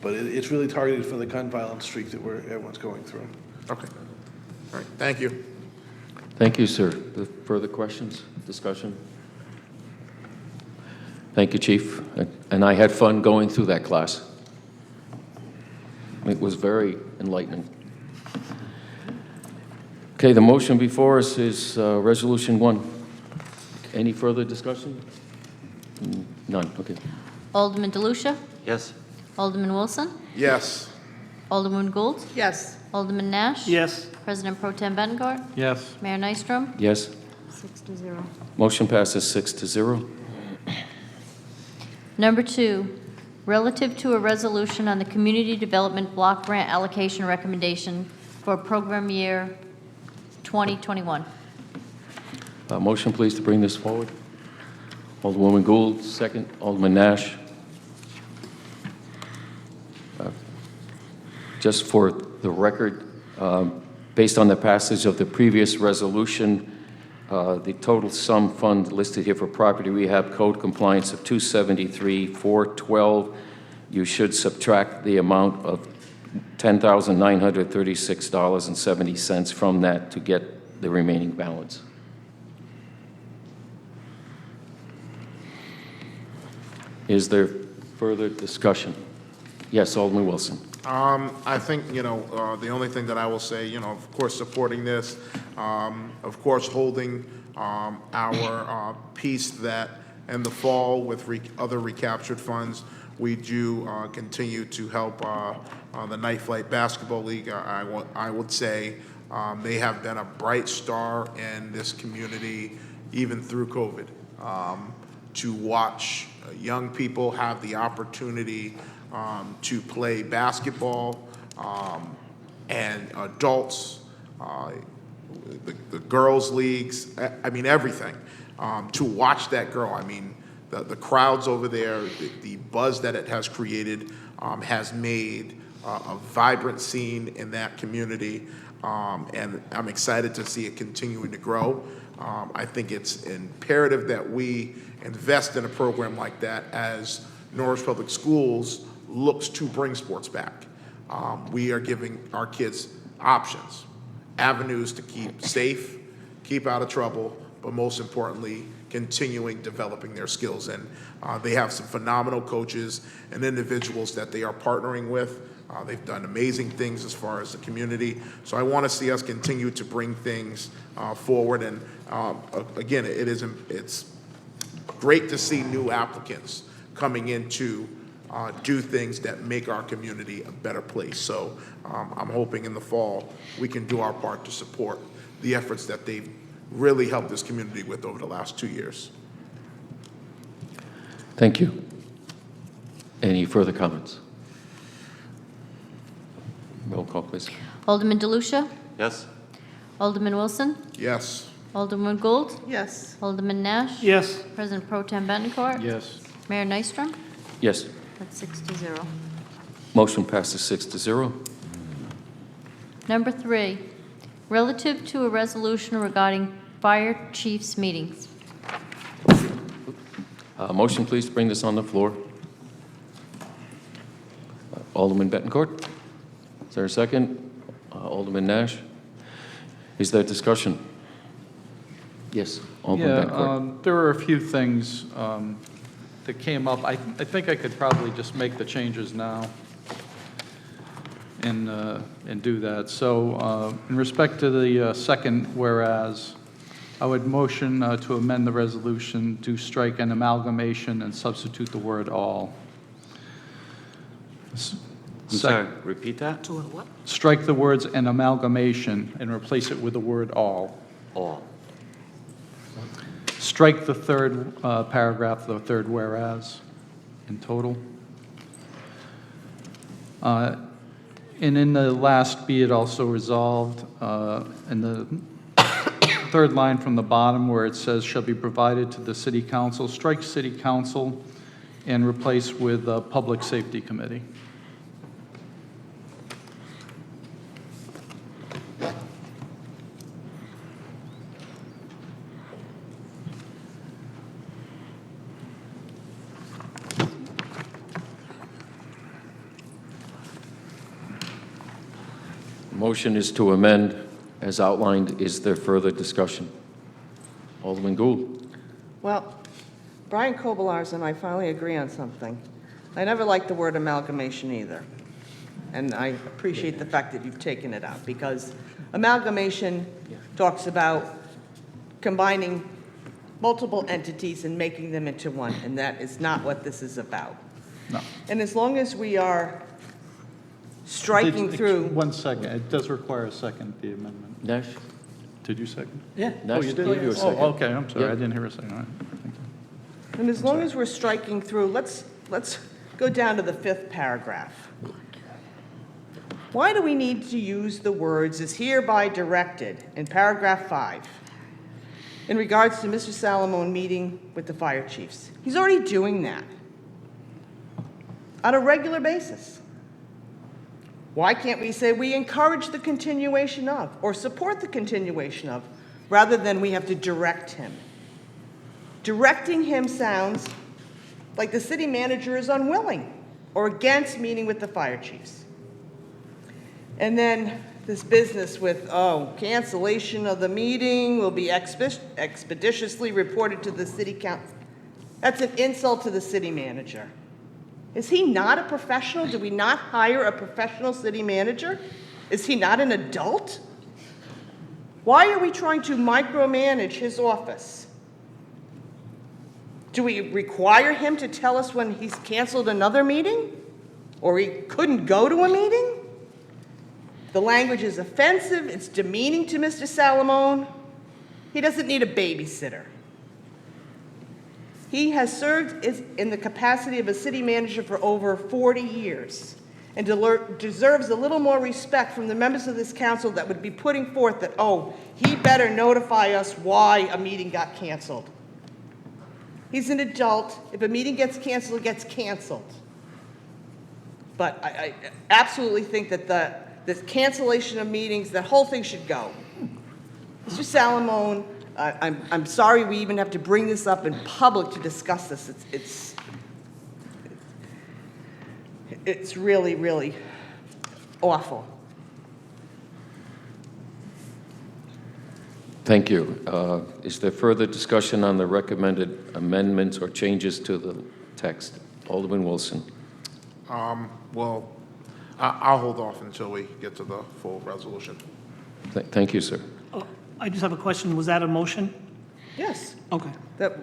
But it's really targeted for the gun violence streak that everyone's going through. Okay. All right, thank you. Thank you, sir. The further questions, discussion? Thank you, Chief. And I had fun going through that class. It was very enlightening. Okay, the motion before us is Resolution 1. Any further discussion? None, okay. Alderman DeLucia? Yes? Alderman Wilson? Yes. Alderman Gould? Yes. Alderman Nash? Yes. President Pro Tem Bettencourt? Yes. Mayor Nystrom? Yes, 6-0. motion passes 6-0. Number 2, relative to a resolution on the Community Development Block Grant Allocation Recommendation for program year 2021. Motion, please, to bring this forward. Alderwoman Gould, second. Alderman Nash. Just for the record, based on the passage of the previous resolution, the total sum fund listed here for property rehab code compliance of $273,412. You should subtract the amount of $10,936.70 from that to get the remaining balance. Is there further discussion? Yes, Alderman Wilson. I think, the only thing that I will say, of course, supporting this, of course, holding our piece that in the fall with other recaptured funds, we do continue to help the Night Flight Basketball League. I would say they have been a bright star in this community, even through COVID, to watch young people have the opportunity to play basketball, and adults, the girls' leagues, I mean, everything. To watch that grow, I mean, the crowds over there, the buzz that it has created has made a vibrant scene in that community, and I'm excited to see it continuing to grow. I think it's imperative that we invest in a program like that as Norwich Public Schools looks to bring sports back. We are giving our kids options, avenues to keep safe, keep out of trouble, but most importantly, continuing developing their skills. And they have some phenomenal coaches and individuals that they are partnering with. They've done amazing things as far as the community. So I want to see us continue to bring things forward. And again, it's great to see new applicants coming in to do things that make our community a better place. So I'm hoping in the fall we can do our part to support the efforts that they've really helped this community with over the last 2 years. Thank you. Any further comments? Roll call, please. Alderman DeLucia? Yes? Alderman Wilson? Yes. Alderman Gould? Yes. Alderman Nash? Yes. President Pro Tem Bettencourt? Yes. Mayor Nystrom? Yes, That's 6-0. motion passes 6-0. Number 3, relative to a resolution regarding fire chiefs meetings. Motion, please, to bring this on the floor. Alderman Bettencourt? Is there a second? Alderman Nash? Is there discussion? Yes, Alderman Bettencourt. There were a few things that came up. I think I could probably just make the changes now and do that. So in respect to the second whereas, I would motion to amend the resolution to strike an amalgamation and substitute the word all. I'm sorry, repeat that? Strike the words "an amalgamation" and replace it with the word "all." All. Strike the third paragraph, the third whereas, in total. And in the last, be it also resolved, in the third line from the bottom where it says shall be provided to the city council, strike city council and replace with public safety committee. Motion is to amend as outlined. Is there further discussion? Alderman Gould. Well, Brian Kobolars and I finally agree on something. I never liked the word amalgamation either. And I appreciate the fact that you've taken it out, because amalgamation talks about combining multiple entities and making them into one, and that is not what this is about. No. And as long as we are striking through, 1 second, it does require a second, the amendment. Nash? Did you second? Yeah. Oh, you did? gave you a second. Oh, okay, I'm sorry, Yeah. I didn't hear a second. All right, thank you. and as long as we're striking through, let's go down to the 5th paragraph. Why do we need to use the words "is hereby directed" in paragraph 5 in regards to Mr. Salamone meeting with the fire chiefs? He's already doing that on a regular basis. Why can't we say we encourage the continuation of or support the continuation of, rather than we have to direct him? Directing him sounds like the city manager is unwilling or against meeting with the fire chiefs. And then this business with, cancellation of the meeting will be expeditiously reported to the city council. That's an insult to the city manager. Is he not a professional? Do we not hire a professional city manager? Is he not an adult? Why are we trying to micromanage his office? Do we require him to tell us when he's canceled another meeting? Or he couldn't go to a meeting? The language is offensive, it's demeaning to Mr. Salamone. He doesn't need a babysitter. He has served in the capacity of a city manager for over 40 years and deserves a little more respect from the members of this council that would be putting forth that, he better notify us why a meeting got canceled. He's an adult. If a meeting gets canceled, it gets canceled. But I absolutely think that this cancellation of meetings, that whole thing should go. Mr. Salamone, I'm sorry we even have to bring this up in public to discuss this. It's really, really awful. Thank you. Is there further discussion on the recommended amendments or changes to the text? Alderman Wilson. Well, I'll hold off until we get to the full resolution. Thank you, sir. I just have a question. Was that a motion? Yes. Okay. That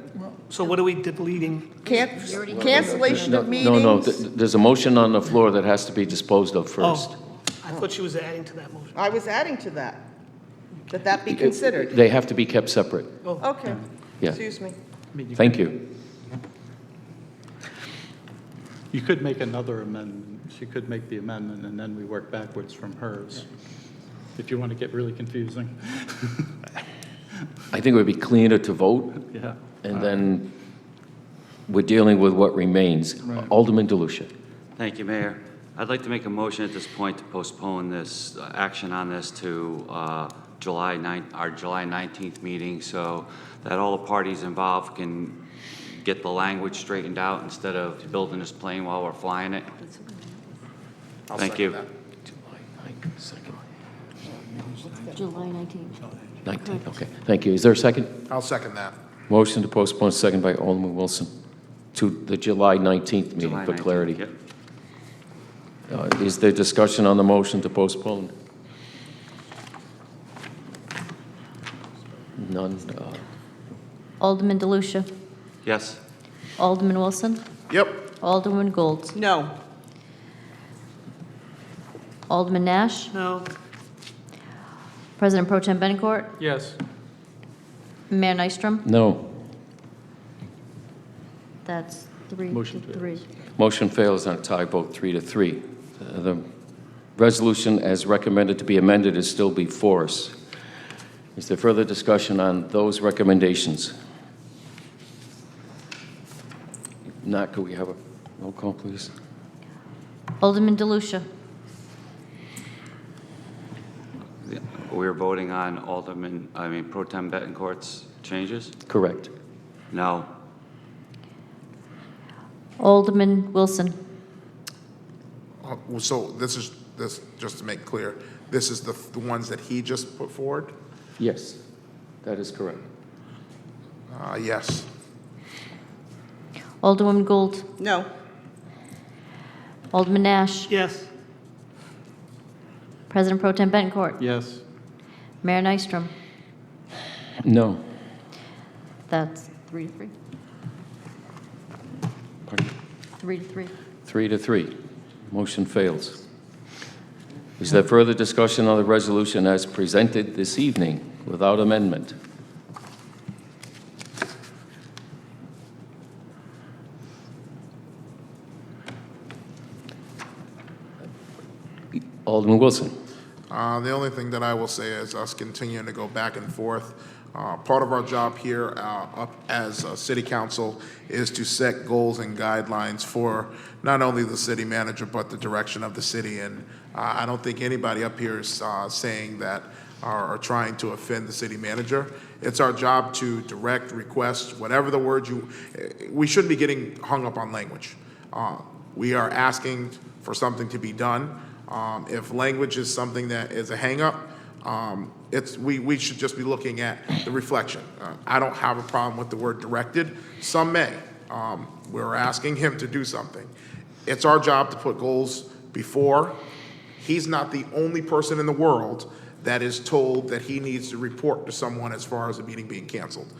So what are we deleting? cancellation of meetings. No, there's a motion on the floor that has to be disposed of first. I thought she was adding to that motion. I was adding to that be considered. They have to be kept separate. Okay. Yeah. Excuse me. Thank you. You could make another amendment. She could make the amendment, and then we work backwards from hers, if you want to get really confusing. I think it would be cleaner to vote, Yeah. and then we're dealing with what remains. Right. Alderman DeLucia. Thank you, Mayor. I'd like to make a motion at this point to postpone this action on this to our July 19th meeting, so that all the parties involved can get the language straightened out instead of building this plane while we're flying it. I'll Thank second you. that. July 19th. 19th, okay. Thank you. Is there a second? I'll second that. Motion to postpone, second by Alderman Wilson, to the July 19th meeting, July for 19th, clarity. yep. Is there discussion on the motion to postpone? None. Alderman DeLucia. Yes? Alderman Wilson. Yep. Alderman Gold. No. Alderman Nash. No. President Pro Tem Bencourt. Yes. Mayor Nystrom. No. That's 3 to Motion fails. 3. Motion fails on a tie vote, 3-3. The resolution as recommended to be amended is still before us. Is there further discussion on those recommendations? If not, could we have a roll call, please? Alderman DeLucia. We're voting on Pro Tem Bettencourt's changes? Correct. No. Alderman Wilson. So this, just to make clear, This is the ones that he just put forward? Yes, that is correct. Yes. Alderwoman Gould. No. Alderman Nash. Yes. President Pro Tem Bettencourt. Yes. Mayor Nystrom. No. That's 3-3. Pardon? 3-3. 3-3. Motion fails. Is there further discussion on the resolution as presented this evening without amendment? Alderman Wilson. The only thing that I will say is us continuing to go back and forth. Part of our job here up as a city council is to set goals and guidelines for not only the city manager, but the direction of the city. And I don't think anybody up here is saying that or trying to offend the city manager. It's our job to direct, request, whatever the word we shouldn't be getting hung up on language. We are asking for something to be done. If language is something that is a hang-up, we should just be looking at the reflection. I don't have a problem with the word directed. Some may. We're asking him to do something. It's our job to put goals before. He's not the only person in the world that is told that he needs to report to someone as far as a meeting being canceled.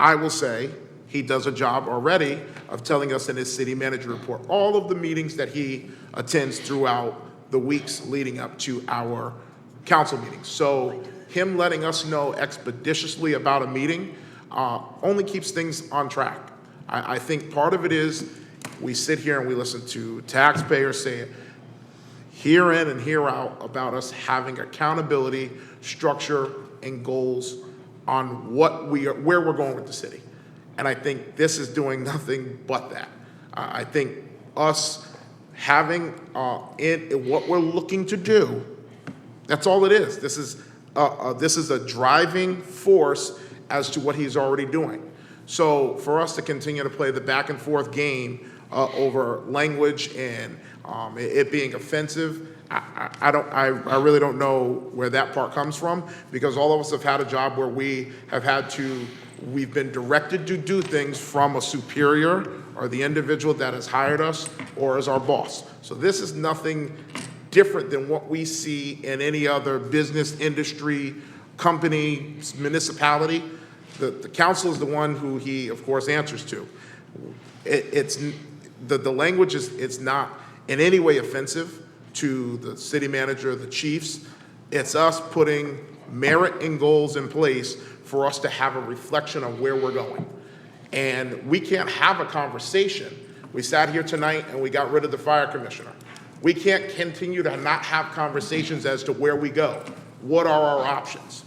I will say he does a job already of telling us in his city manager report all of the meetings that he attends throughout the weeks leading up to our council meetings. So him letting us know expeditiously about a meeting only keeps things on track. I think part of it is we sit here and we listen to taxpayers say it hear in and hear out about us having accountability, structure, and goals on what where we're going with the city. And I think this is doing nothing but that. I think us having in what we're looking to do, that's all it is. This is a driving force as to what he's already doing. So for us to continue to play the back and forth game over language and it being offensive, I really don't know where that part comes from, because all of us have had a job where we've been directed to do things from a superior or the individual that has hired us or as our boss. So this is nothing different than what we see in any other business, industry, company, municipality. The council is the one who he, of course, answers to. The language it's not in any way offensive to the city manager, the chiefs. It's us putting merit and goals in place for us to have a reflection of where we're going. And we can't have a conversation. We sat here tonight and we got rid of the fire commissioner. We can't continue to not have conversations as to where we go. What are our options?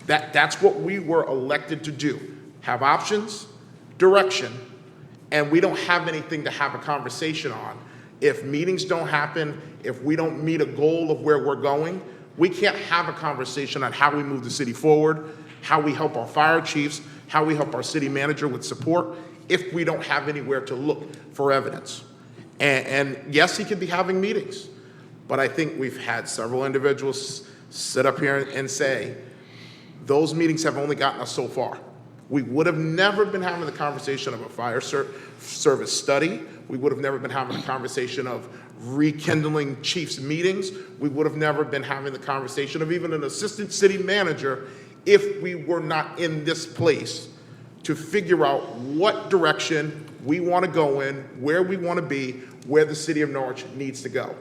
That's what we were elected to do. Have options, direction, and we don't have anything to have a conversation on. If meetings don't happen, if we don't meet a goal of where we're going, we can't have a conversation on how we move the city forward, how we help our fire chiefs, how we help our city manager with support, if we don't have anywhere to look for evidence. And yes, he could be having meetings, but I think we've had several individuals sit up here and say, those meetings have only gotten us so far. We would have never been having the conversation of a fire service study. We would have never been having a conversation of rekindling chiefs meetings. We would have never been having the conversation of even an assistant city manager if we were not in this place to figure out what direction we want to go in, where we want to be, where the city of Norwich needs to go.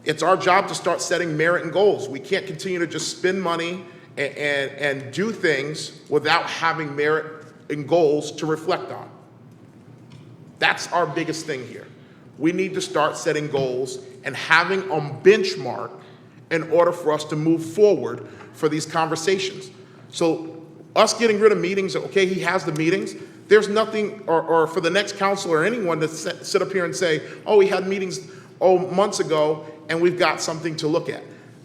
It's our job to start setting merit and goals. We can't continue to just spend money and do things without having merit and goals to reflect on. That's our biggest thing here. We need to start setting goals and having a benchmark in order for us to move forward for these conversations. So us getting rid of meetings, okay, he has the meetings, there's nothing, or for the next council or anyone to sit up here and say, oh, we had meetings months ago and we've got something to look at.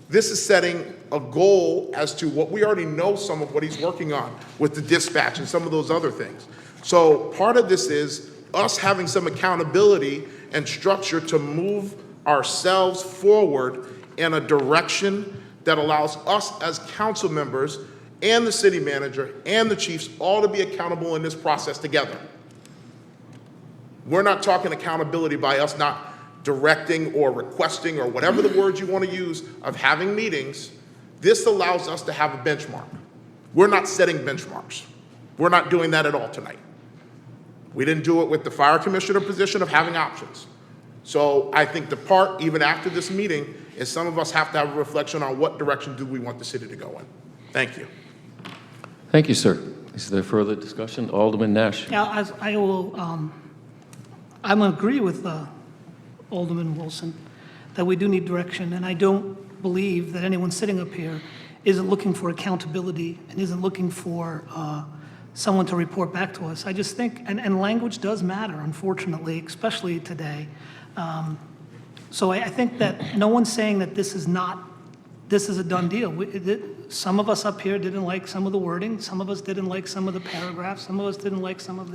This is setting a goal as to what we already know, some of what he's working on with the dispatch and some of those other things. So part of this is us having some accountability and structure to move ourselves forward and a direction that allows us as council members and the city manager and the chiefs all to be accountable in this process together. We're not talking accountability by us not directing or requesting or whatever the words you want to use of having meetings. This allows us to have a benchmark. We're not setting benchmarks. We're not doing that at all tonight. We didn't do it with the fire commissioner position of having options. So I think the part, even after this meeting, is some of us have to have a reflection on what direction do we want the city to go in. Thank you. Thank you, sir. Is there further discussion? Alderman Nash. Yeah, as I will, I'm agree with Alderman Wilson that we do need direction, and I don't believe that anyone sitting up here isn't looking for accountability and isn't looking for someone to report back to us. I just think, and language does matter, unfortunately, especially today. So I think that no one's saying that this is a done deal. Some of us up here didn't like some of the wording, some of us didn't like some of the paragraphs, some of us didn't like some of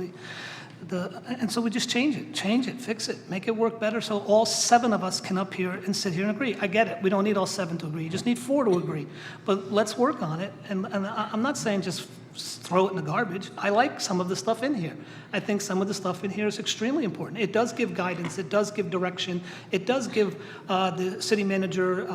and so we just change it, fix it, make it work better so all 7 of us can up here and sit here and agree. I get it, we don't need all 7 to agree, you just need 4 to agree. But let's work on it, and I'm not saying just throw it in the garbage. I like some of the stuff in here. I think some of the stuff in here is extremely important. It does give guidance, it does give direction, it does give the city manager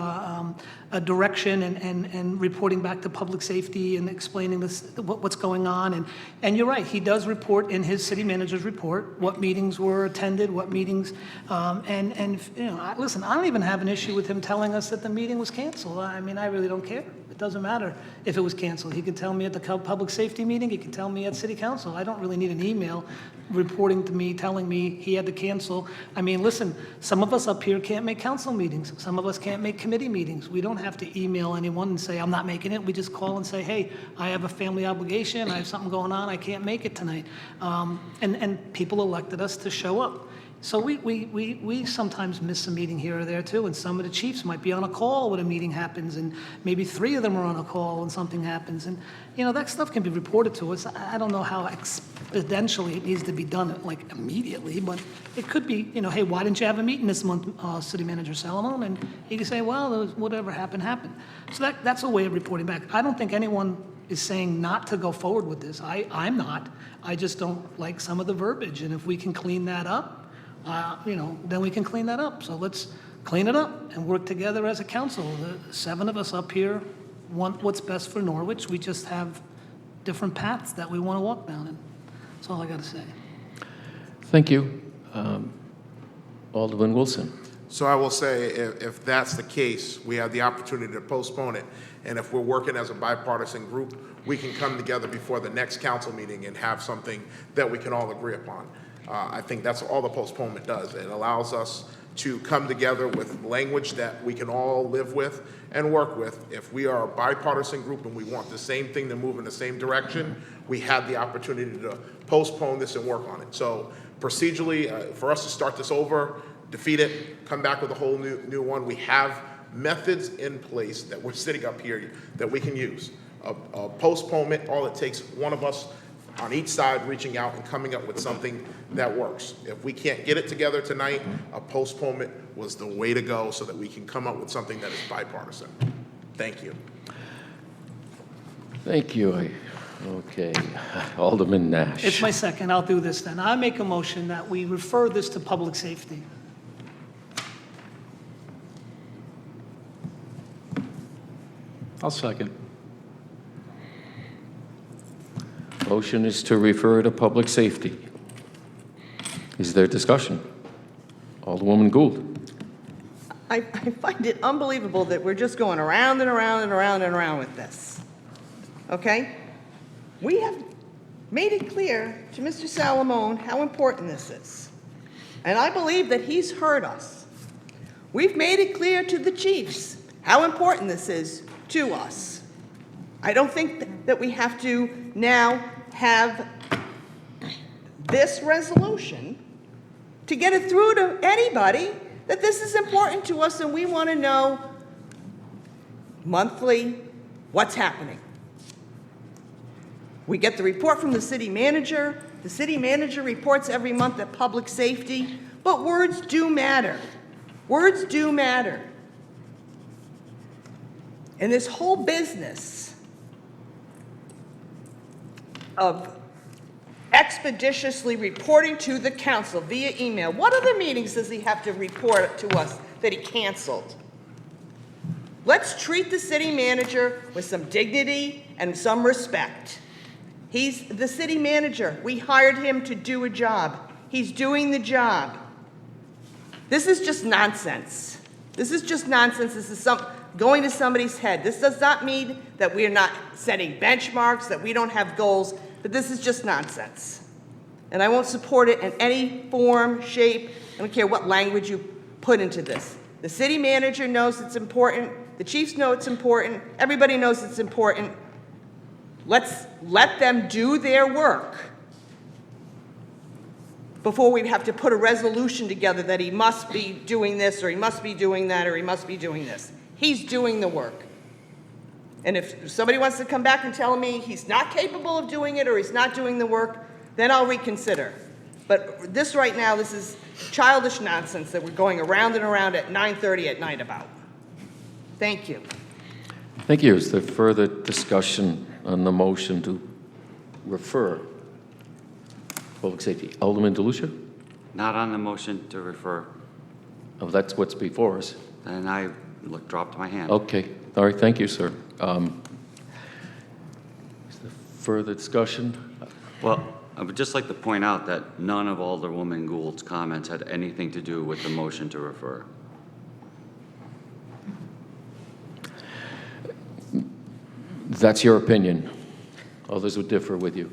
a direction and reporting back to public safety and explaining what's going on. And you're right, he does report in his city manager's report what meetings were attended, what meetings, and you know, listen, I don't even have an issue with him telling us that the meeting was canceled. I mean, I really don't care. It doesn't matter if it was canceled. He could tell me at the public safety meeting, he could tell me at city council. I don't really need an email reporting to me, telling me he had to cancel. I mean, listen, some of us up here can't make council meetings. Some of us can't make committee meetings. We don't have to email anyone and say, I'm not making it. We just call and say, hey, I have a family obligation. I have something going on. I can't make it tonight. And people elected us to show up. So we sometimes miss a meeting here or there too, and some of the chiefs might be on a call when a meeting happens, and maybe 3 of them are on a call when something happens. And, you know, that stuff can be reported to us. I don't know how exponentially it needs to be done, like, immediately, but it could be, you know, hey, why didn't you have a meeting this month, City Manager Salomon? And he can say, well, whatever happened, happened. So that's a way of reporting back. I don't think anyone is saying not to go forward with this. I'm not. I just don't like some of the verbiage, and if we can clean that up, you know, then we can clean that up. So let's clean it up and work together as a council. The 7 of us up here want what's best for Norwich. We just have different paths that we want to walk down, and that's all I got to say. Thank you. Alderman Wilson. So I will say, if that's the case, we have the opportunity to postpone it. And if we're working as a bipartisan group, we can come together before the next council meeting and have something that we can all agree upon. I think that's all the postponement does. It allows us to come together with language that we can all live with and work with. If we are a bipartisan group and we want the same thing to move in the same direction, we have the opportunity to postpone this and work on it. So procedurally, for us to start this over, defeat it, come back with a whole new one, we have methods in place that we're sitting up here that we can use. A postponement, all it takes, one of us on each side reaching out and coming up with something that works. If we can't get it together tonight, a postponement was the way to go so that we can come up with something that is bipartisan. Thank you. Thank you. Okay. Alderman Nash. It's my second. I'll do this then. I make a motion that we refer this to public safety. I'll second. Motion is to refer to public safety. Is there discussion? Alderwoman Gould. I find it unbelievable that we're just going around and around and around and around with this. Okay? We have made it clear to Mr. Salomon how important this is. And I believe that he's heard us. We've made it clear to the chiefs how important this is to us. I don't think that we have to now have this resolution to get it through to anybody that this is important to us and we want to know monthly what's happening. We get the report from the city manager. The city manager reports every month at public safety, but words do matter. Words do matter. in this whole business of expeditiously reporting to the council via email, what other meetings does he have to report to us that he canceled? Let's treat the city manager with some dignity and some respect. He's the city manager. We hired him to do a job. He's doing the job. This is just nonsense. This is just nonsense. This is going to somebody's head. This does not mean that we are not setting benchmarks, that we don't have goals, but this is just nonsense. And I won't support it in any form, shape. I don't care what language you put into this. The city manager knows it's important. The chiefs know it's important. Everybody knows it's important. Let's let them do their work before we have to put a resolution together that he must be doing this, or he must be doing that, or he must be doing this. He's doing the work. And if somebody wants to come back and tell me he's not capable of doing it or he's not doing the work, then I'll reconsider. But this right now, this is childish nonsense that we're going around and around at 9:30 at night about. Thank you. Thank you. Is there further discussion on the motion to refer public safety? Alderman DeLucia? Not on the motion to refer. Oh, that's what's before us. And I dropped my hand. Okay. All right. Thank you, sir. Is there further discussion? Well, I would just like to point out that none of Alderwoman Gould's comments had anything to do with the motion to refer. That's your opinion. Others would differ with you.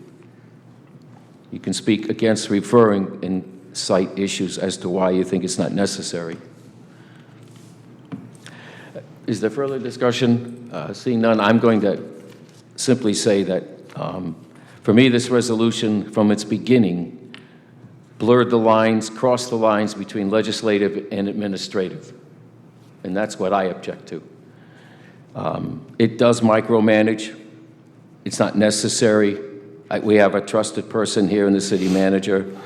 You can speak against referring and cite issues as to why you think it's not necessary. Is there further discussion? Seeing none, I'm going to simply say that for me, this resolution from its beginning blurred the lines, crossed the lines between legislative and administrative. And that's what I object to. It does micromanage. It's not necessary. We have a trusted person here in the city manager.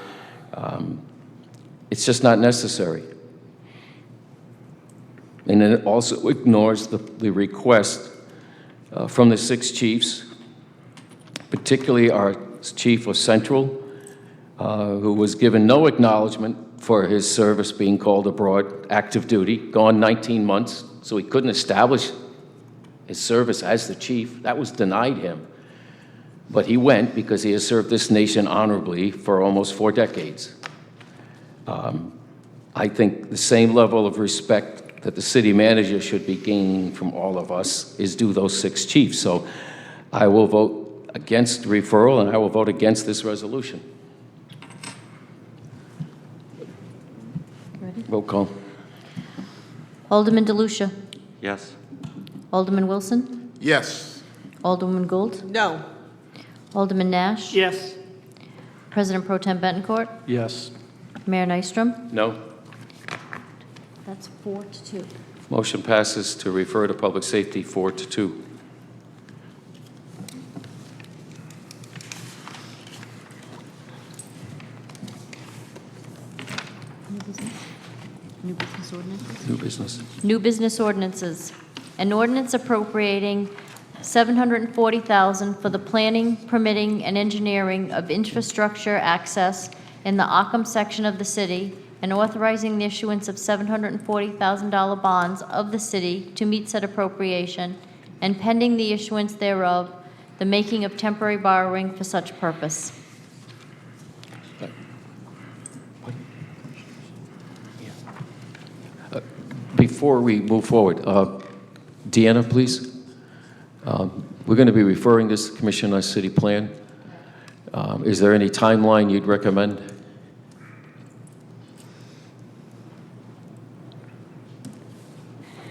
It's just not necessary. And then it also ignores the request from the 6 chiefs, particularly our chief of Central, who was given no acknowledgement for his service being called abroad, active duty, gone 19 months, so he couldn't establish his service as the chief. That was denied him. But he went because he has served this nation honorably for almost 4 decades. I think the same level of respect that the city manager should be gaining from all of us is due those 6 chiefs. So I will vote against referral, and I will vote against this resolution. Ready? Roll call. Alderman DeLucia. Yes? Alderman Wilson. Yes. Alderwoman Gould. No. Alderman Nash. Yes. President Pro Tem Bettencourt. Yes. Mayor Nystrom. No. That's 4-2. Motion passes to refer to public safety 4-2. New business ordinances. New business. New business ordinances. An ordinance appropriating $740,000 for the planning, permitting, and engineering of infrastructure access in the Occam section of the city, and authorizing the issuance of $740,000 bonds of the city to meet said appropriation, and pending the issuance thereof, the making of temporary borrowing for such purpose. Before we move forward, Deanna, please. We're going to be referring this to Commission on City Plan. Is there any timeline you'd recommend?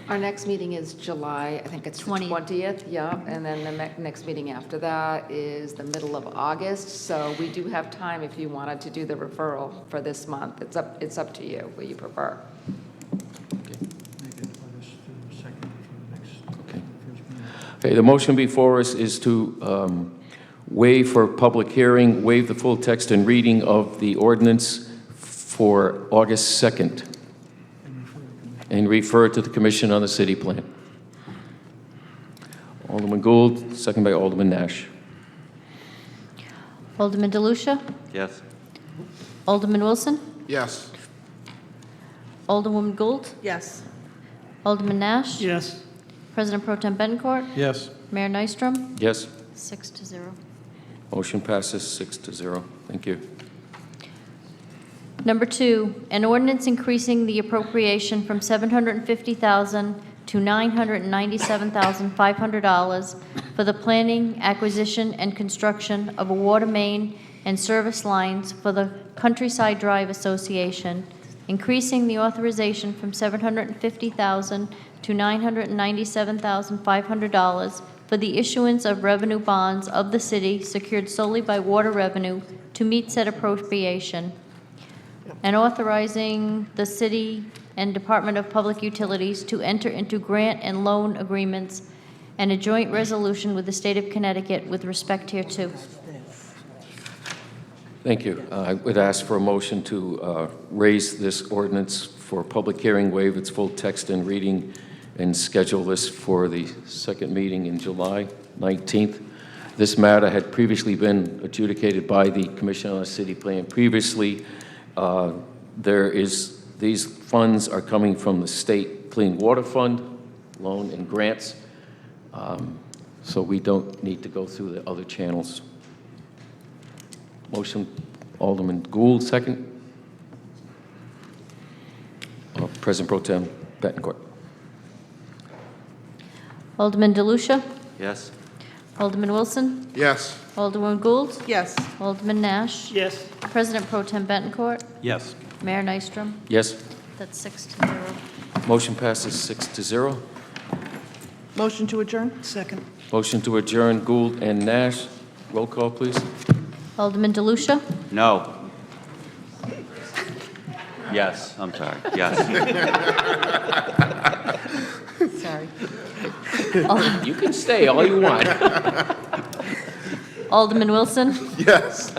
Our next meeting is July, I think it's the 20th, yeah, and then the next meeting after that is the middle of August, so we do have time if you wanted to do the referral for this month. It's up to you, what you prefer. Okay, the motion before us is to waive for public hearing, waive the full text and reading of the ordinance for August 2nd, and refer to the Commission on the City Plan. Alderman Gould, second by Alderman Nash. Alderman DeLucia? Yes. Alderman Wilson? Yes. Alderwoman Gould? Yes. Alderman Nash? Yes. President Pro Tem Bettencourt? Yes. Mayor Nystrom? Yes. 6-0. Motion passes 6-0. Thank you. Number 2, an ordinance increasing the appropriation from $750,000 to $997,500 for the planning, acquisition, and construction of a water main and service lines for the Countryside Drive Association, increasing the authorization from $750,000 to $997,500 for the issuance of revenue bonds of the city secured solely by water revenue to meet said appropriation, and authorizing the city and Department of Public Utilities to enter into grant and loan agreements and a joint resolution with the state of Connecticut with respect hereto. Thank you. I would ask for a motion to raise this ordinance for public hearing, waive its full text and reading, and schedule this for the second meeting in July 19th. This matter had previously been adjudicated by the Commission on the City Plan. Previously, these funds are coming from the State Clean Water Fund, loan and grants, so we don't need to go through the other channels. Motion, Alderman Gould, second. President Pro Tem Bettencourt. Alderman DeLucia? Yes. Alderman Wilson? Yes. Alderwoman Gould? Yes. Alderman Nash? Yes. President Pro Tem Bettencourt? Yes. Mayor Nystrom? Yes. That's 6-0. Motion passes 6-0. Motion to adjourn? Second. Motion to adjourn, Gould and Nash. Roll call, please. Alderman DeLucia? No. Yes, I'm sorry. Yes. Sorry. You can stay all you want. Alderman Wilson? Yes.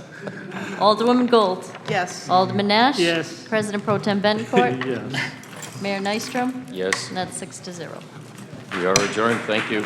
Alderwoman Gould? Yes. Alderman Nash? Yes. President Pro Tem Bettencourt? Yes. Mayor Nystrom? Yes, And that's 6-0. we are adjourned. Thank you.